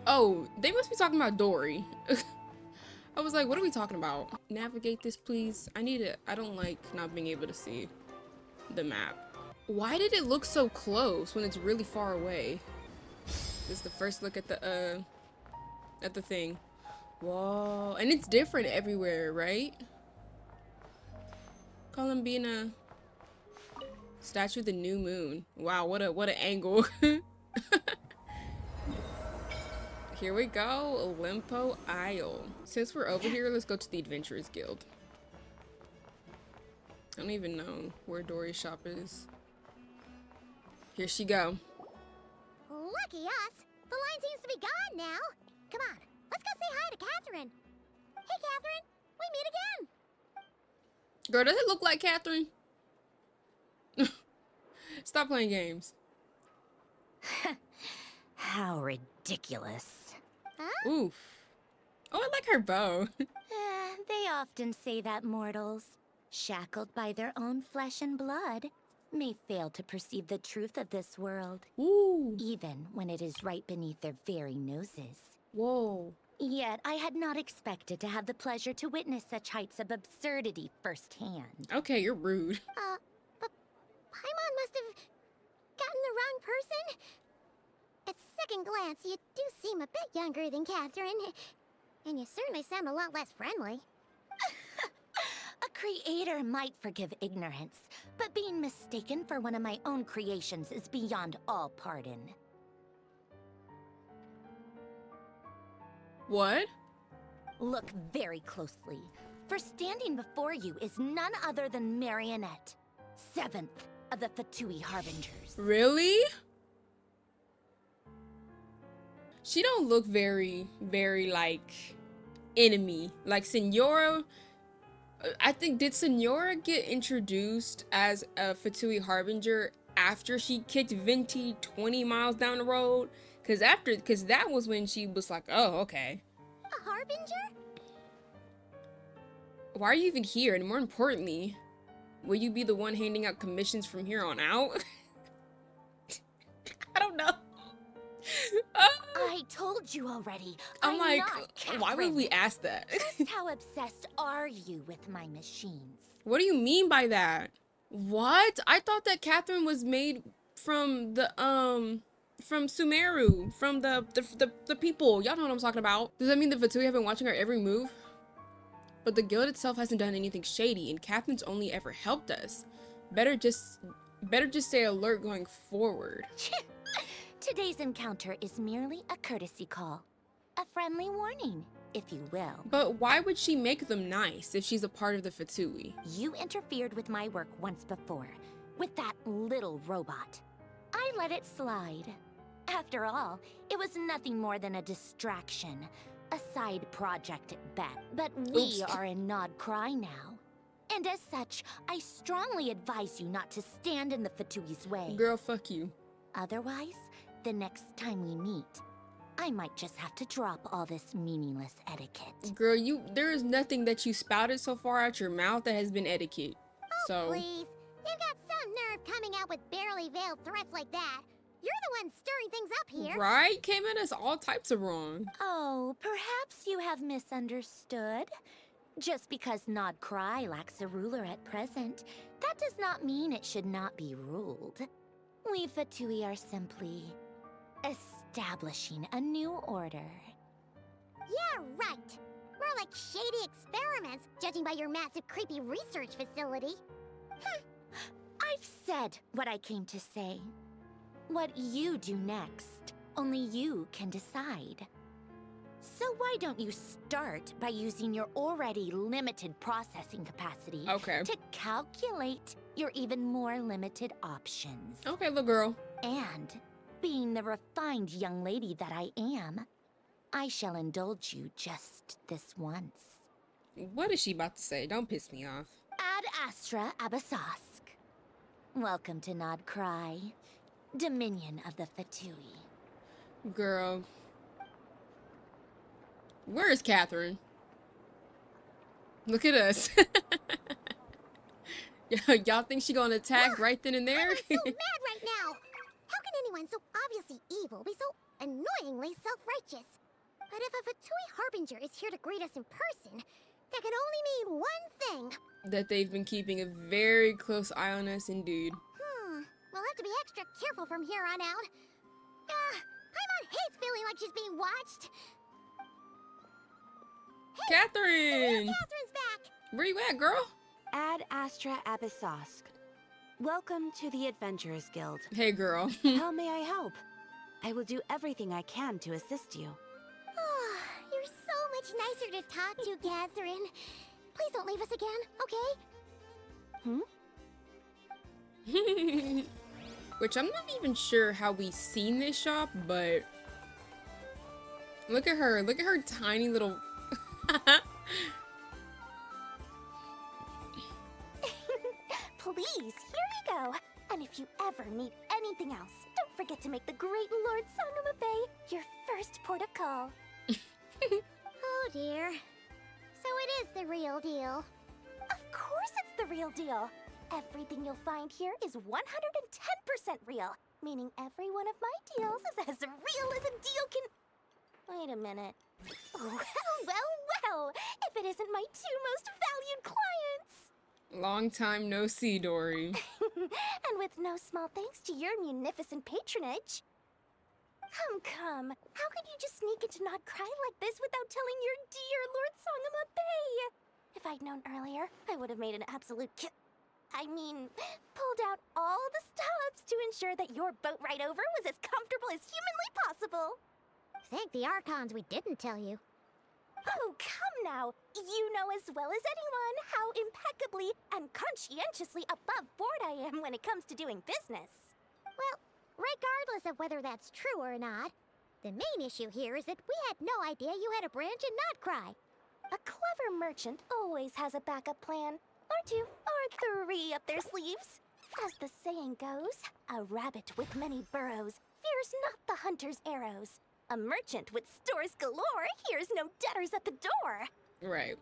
Oh, they must be talking about Dory. I was like, what are we talking about? Navigate this, please. I don't like not being able to see the map. Why did it look so close when it's really far away? This is the first look at the thing. Whoa, and it's different everywhere, right? Columbina statue of the new moon. Wow, what an angle. Here we go, Olimpo Isle. Since we're over here, let's go to the Adventurers Guild. I don't even know where Dory's shop is. Here she go. Lucky us! The line seems to be gone now. Come on, let's go say hi to Catherine. Hey, Catherine, we meet again. Girl, does it look like Catherine? Stop playing games. How ridiculous. Huh? Oof. Oh, I like her bow. They often say that mortals, shackled by their own flesh and blood, may fail to perceive the truth of this world. Ooh. Even when it is right beneath their very noses. Whoa. Yet I had not expected to have the pleasure to witness such heights of absurdity firsthand. Okay, you're rude. But Paimon must have gotten the wrong person. At second glance, you do seem a bit younger than Catherine. And you certainly sound a lot less friendly. A creator might forgive ignorance, but being mistaken for one of my own creations is beyond all pardon. What? Look very closely, for standing before you is none other than Marionette, 7th of the Fatui Harbingers. Really? She don't look very, like, enemy. Like, Senora... I think, did Senora get introduced as a Fatui Harbinger after she kicked Venti 20 miles down the road? Because that was when she was like, oh, okay. A Harbinger? Why are you even here? And more importantly, will you be the one handing out commissions from here on out? I don't know. I told you already. I'm like, not Catherine. Why would we ask that? Just how obsessed are you with my machines? What do you mean by that? What? I thought that Catherine was made from the from Sumeru, from the people. Y'all know what I'm talking about. Does that mean the Fatui have been watching her every move? But the guild itself hasn't done anything shady, and Catherine's only ever helped us. Better just stay alert going forward. Today's encounter is merely a courtesy call. A friendly warning, if you will. But why would she make them nice if she's a part of the Fatui? You interfered with my work once before, with that little robot. I let it slide. After all, it was nothing more than a distraction, a side project at best. But we are in Nod-Krai now. And as such, I strongly advise you not to stand in the Fatui's way. Girl, fuck you. Otherwise, the next time we meet, I might just have to drop all this meaningless etiquette. Girl, there is nothing that you spouted so far out your mouth that has been etiquette. Oh, please. You've got some nerve coming out with barely veiled threats like that. You're the one stirring things up here. Right? Came at us all types of wrong. Oh, perhaps you have misunderstood. Just because Nod-Krai lacks a ruler at present, that does not mean it should not be ruled. We Fatui are simply establishing a new order. Yeah, right. More like shady experiments, judging by your massive creepy research facility. I've said what I came to say. What you do next, only you can decide. So why don't you start by using your already limited processing capacity to calculate your even more limited options. Okay, little girl. And, being the refined young lady that I am, I shall indulge you just this once. What is she about to say? Don't piss me off. Ad Astra Abasask. Welcome to Nod-Krai, Dominion of the Fatui. Girl. Where is Catherine? Look at us. Y'all think she gonna attack right then and there? I'm so mad right now. How can anyone so obviously evil be so annoyingly self-righteous? But if a Fatui Harbinger is here to greet us in person, that can only mean one thing. That they've been keeping a very close eye on us indeed. We'll have to be extra careful from here on out. Paimon hates feeling like she's being watched. Hey, Catherine! Catherine's back! Where you at, girl? Ad Astra Abyssosque. Welcome to the Adventurers Guild. Hey, girl. How may I help? I will do everything I can to assist you. You're so much nicer to talk to, Catherine. Please don't leave us again, okay? Which I'm not even sure how we seen this shop, but look at her tiny little Please, here we go. And if you ever need anything else, don't forget to make the great Lord Sangama Bay your first port of call. Oh dear. So it is the real deal. Of course it's the real deal. Everything you'll find here is 110% real, meaning every one of my deals is as real as a deal can... Wait a minute. Well, if it isn't my two most valued clients. Long time no see, Dory. And with no small thanks to your munificent patronage. Come. How could you just sneak into Nod-Krai like this without telling your dear Lord Sangama Bay? If I'd known earlier, I would have made an absolute pulled out all the stops to ensure that your boat ride over was as comfortable as humanly possible. Thank the Archons we didn't tell you. Oh, come now. You know as well as anyone how impeccably and conscientiously above board I am when it comes to doing business. Well, regardless of whether that's true or not, the main issue here is that we had no idea you had a branch in Nod-Krai. A clever merchant always has a backup plan. Or two, or three up their sleeves. As the saying goes, a rabbit with many burrows fears not the hunter's arrows. A merchant with stores galore hears no debtors at the door. Right.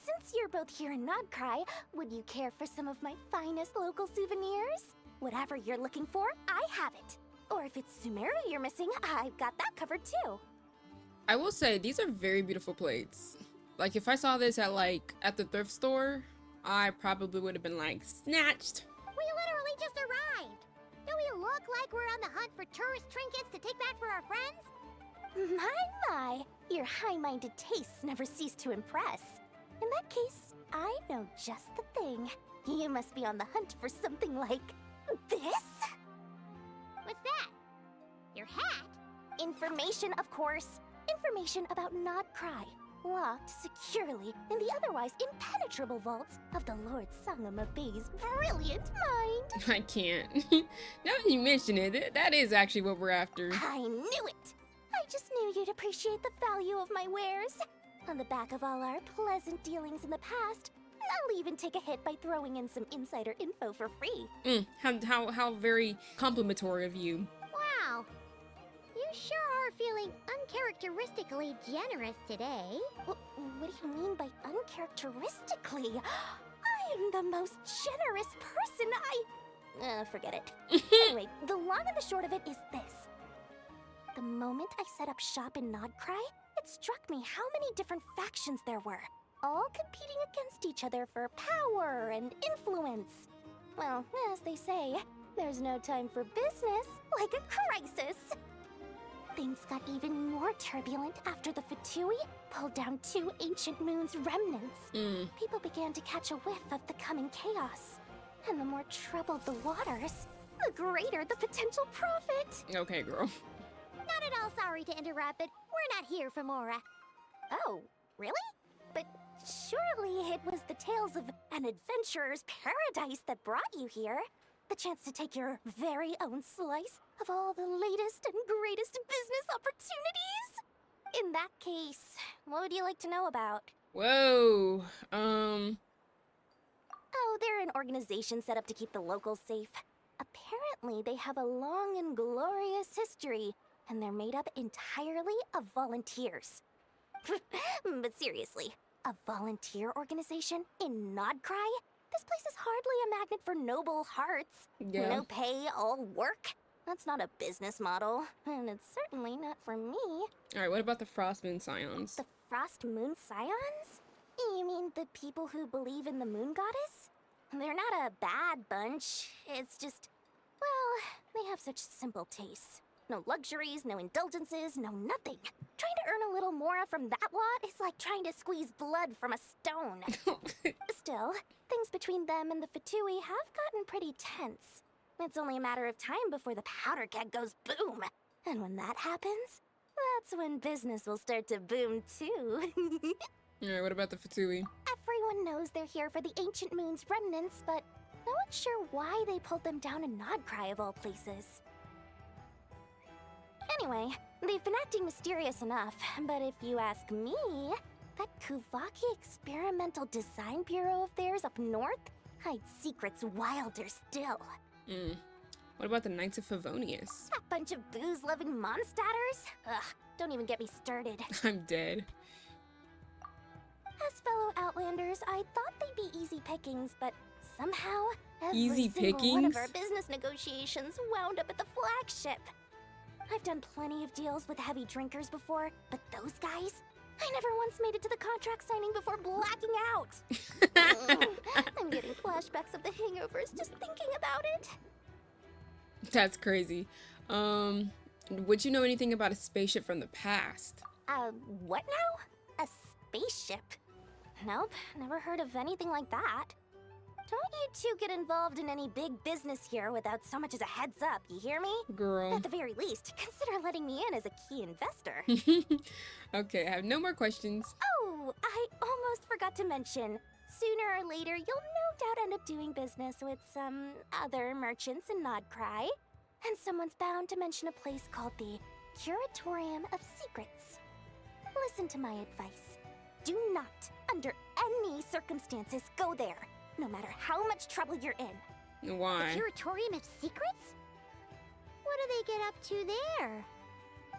Since you're both here in Nod-Krai, would you care for some of my finest local souvenirs? Whatever you're looking for, I have it. Or if it's Sumeru you're missing, I've got that covered too. I will say, these are very beautiful plates. Like, if I saw this at the thrift store, I probably would have been like, snatched. We literally just arrived. Do we look like we're on the hunt for tourist trinkets to take back for our friends? My, your high-minded tastes never cease to impress. In that case, I know just the thing. You must be on the hunt for something like this? What's that? Your hat? Information, of course. Information about Nod-Krai, locked securely in the otherwise impenetrable vaults of the Lord Sangama Bey's brilliant mind. I can't. Now that you mention it, that is actually what we're after. I knew it! I just knew you'd appreciate the value of my wares. On the back of all our pleasant dealings in the past, I'll even take a hit by throwing in some insider info for free. How very complimentary of you. Wow. You sure are feeling uncharacteristically generous today. What do you mean by uncharacteristically? I'm the most generous person forget it. Anyway, the long and the short of it is this. The moment I set up shop in Nod-Krai, it struck me how many different factions there were, all competing against each other for power and influence. Well, as they say, there's no time for business like a crisis. Things got even more turbulent after the Fatui pulled down 2 ancient moons' remnants. People began to catch a whiff of the coming chaos. And the more troubled the waters, the greater the potential profit. Okay, girl. Not at all sorry to interrupt, but we're not here for more. Oh, really? But surely it was the tales of an adventurer's paradise that brought you here. The chance to take your very own slice of all the latest and greatest business opportunities? In that case, what would you like to know about? Whoa, Oh, they're an organization set up to keep the locals safe. Apparently, they have a long and glorious history, and they're made up entirely of volunteers. But seriously, a volunteer organization in Nod-Krai? This place is hardly a magnet for noble hearts. Yeah. No pay, all work. That's not a business model, and it's certainly not for me. Alright, what about the Frost Moon Scions? The Frost Moon Scions? You mean the people who believe in the moon goddess? They're not a bad bunch. It's just, well, they have such simple tastes. No luxuries, no indulgences, no nothing. Trying to earn a little more from that lot is like trying to squeeze blood from a stone. Still, things between them and the Fatui have gotten pretty tense. It's only a matter of time before the powder keg goes boom. And when that happens, that's when business will start to boom too. Alright, what about the Fatui? Everyone knows they're here for the Ancient Moon's remnants, but no one's sure why they pulled them down in Nod-Krai of all places. Anyway, they've been acting mysterious enough, but if you ask me, that Kuvaki Experimental Design Bureau of theirs up north hides secrets wilder still. What about the Knights of Favonius? That bunch of booze-loving monstaters? Ugh, don't even get me started. I'm dead. As fellow Outlanders, I thought they'd be easy pickings, but somehow, every Easy single one of pickings? our business negotiations wound up at the flagship. I've done plenty of deals with heavy drinkers before, but those guys, I never once made it to the contract signing before blacking out. I'm getting flashbacks of the hangovers just thinking about it. That's crazy. Would you know anything about a spaceship from the past? What now? A spaceship? Nope, never heard of anything like that. Don't you two get involved in any big business here without so much as a heads up, you hear me? Girl. At the very least, consider letting me in as a key investor. Okay, I have no more questions. Oh, I almost forgot to mention. Sooner or later, you'll no doubt end up doing business with some other merchants in Nod-Krai. And someone's bound to mention a place called the Curatorium of Secrets. Listen to my advice. Do not, under any circumstances, go there. No matter how much trouble you're in. Why? The Curatorium of Secrets? What do they get up to there?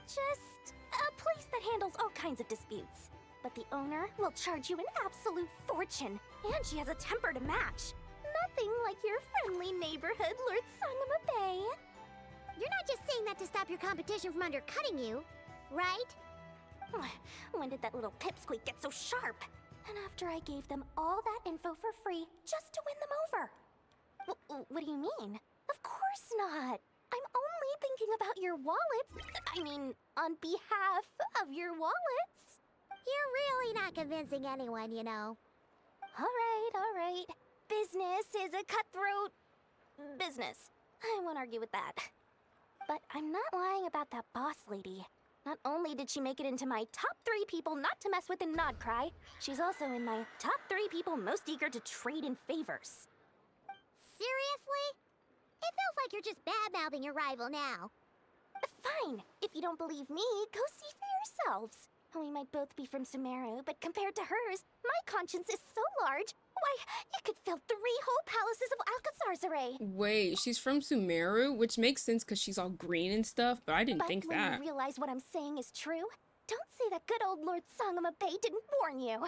Just a place that handles all kinds of disputes. But the owner will charge you an absolute fortune, and she has a temper to match. Nothing like your friendly neighborhood, Lord Sangama Bey. You're not just saying that to stop your competition from undercutting you, right? When did that little pipsqueak get so sharp? And after I gave them all that info for free just to win them over. What do you mean? Of course not. I'm only thinking about your wallets. I mean, on behalf of your wallets. You're really not convincing anyone, you know. All right. Business is a cutthroat business. I won't argue with that. But I'm not lying about that boss lady. Not only did she make it into my top 3 people not to mess with in Nod-Krai, she's also in my top 3 people most eager to trade in favors. Seriously? It feels like you're just bad-mouthing your rival now. Fine. If you don't believe me, go see for yourselves. We might both be from Sumeru, but compared to hers, my conscience is so large. Why, it could fill 3 whole palaces of Alcazar's array. Wait, she's from Sumeru, which makes sense because she's all green and stuff, but I didn't think that. But when you realize what I'm saying is true, don't say that good old Lord Sangamabe didn't warn you.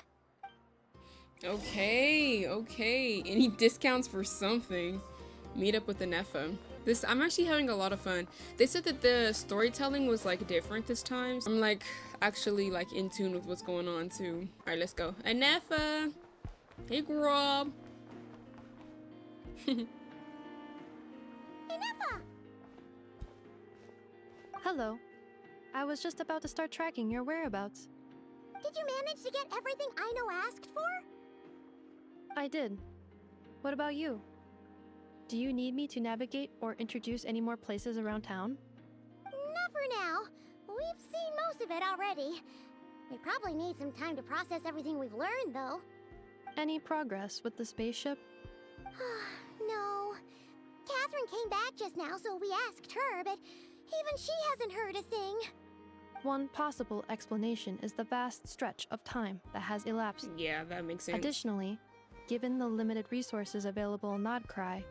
Okay, okay. Any discounts for something? Meet up with the Nefa. I'm actually having a lot of fun. They said that the storytelling was like different this time. So I'm like actually like in tune with what's going on too. All right, let's go. Nefa. Hey, Grob. Nefa. Hello. I was just about to start tracking your whereabouts. Did you manage to get everything Aino asked for? I did. What about you? Do you need me to navigate or introduce any more places around town? Not for now. We've seen most of it already. We probably need some time to process everything we've learned, though. Any progress with the spaceship? No. Catherine came back just now, so we asked her, but even she hasn't heard a thing. One possible explanation is the vast stretch of time that has elapsed. Yeah, that makes sense. Additionally, given the limited resources available in Nod-Krai,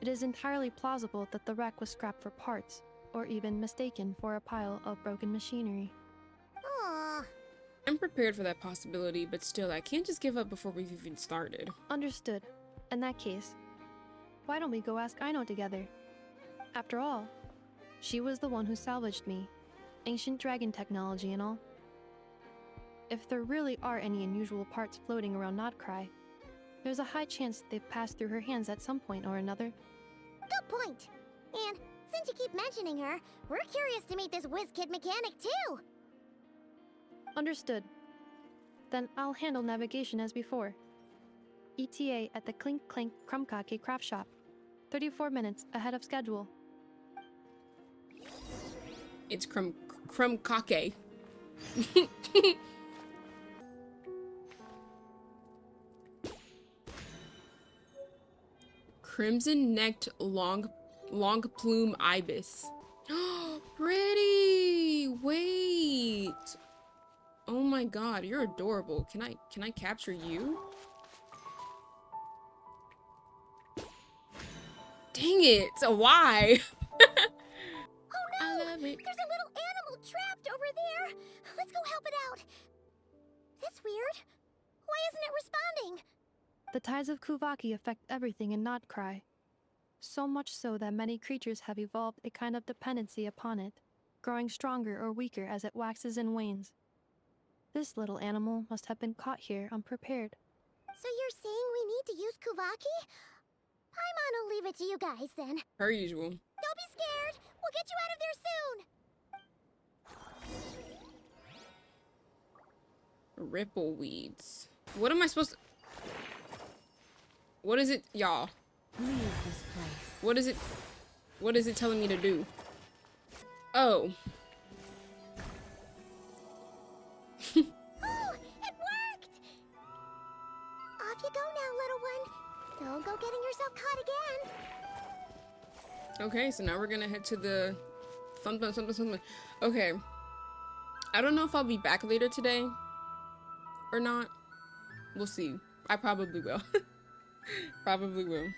it is entirely plausible that the wreck was scrapped for parts, or even mistaken for a pile of broken machinery. Aww. I'm prepared for that possibility, but still, I can't just give up before we've even started. Understood. In that case, why don't we go ask Aino together? After all, she was the one who salvaged me, ancient dragon technology and all. If there really are any unusual parts floating around Nod-Krai, there's a high chance they've passed through her hands at some point or another. Good point. And since you keep mentioning her, we're curious to meet this whiz-kid mechanic too. Understood. Then I'll handle navigation as before. ETA at the Clink Clink Krumkake craft shop. 34 minutes ahead of schedule. It's Krumkake. Crimson-necked long plume ibis. Pretty. Wait. Oh my god, you're adorable. Can I capture you? Dang it. So why? Oh no! I love it. There's a little animal trapped over there. Let's go help it out. That's weird. Why isn't it responding? The tides of Kuvaki affect everything in Nod-Krai. So much so that many creatures have evolved a kind of dependency upon it, growing stronger or weaker as it waxes and wanes. This little animal must have been caught here unprepared. So you're saying we need to use Kuvaki? Paimon will leave it to you guys then. Per usual. Don't be scared. We'll get you out of there soon. Ripple weeds. What am I supposed to... What is it, y'all? Leave this place. What is it telling me to do? Oh. Oh, it worked! Off you go now, little one. Don't go getting yourself caught again. Okay, so now we're gonna head to the something. Okay. I don't know if I'll be back later today or not. We'll see. I probably will. Probably will.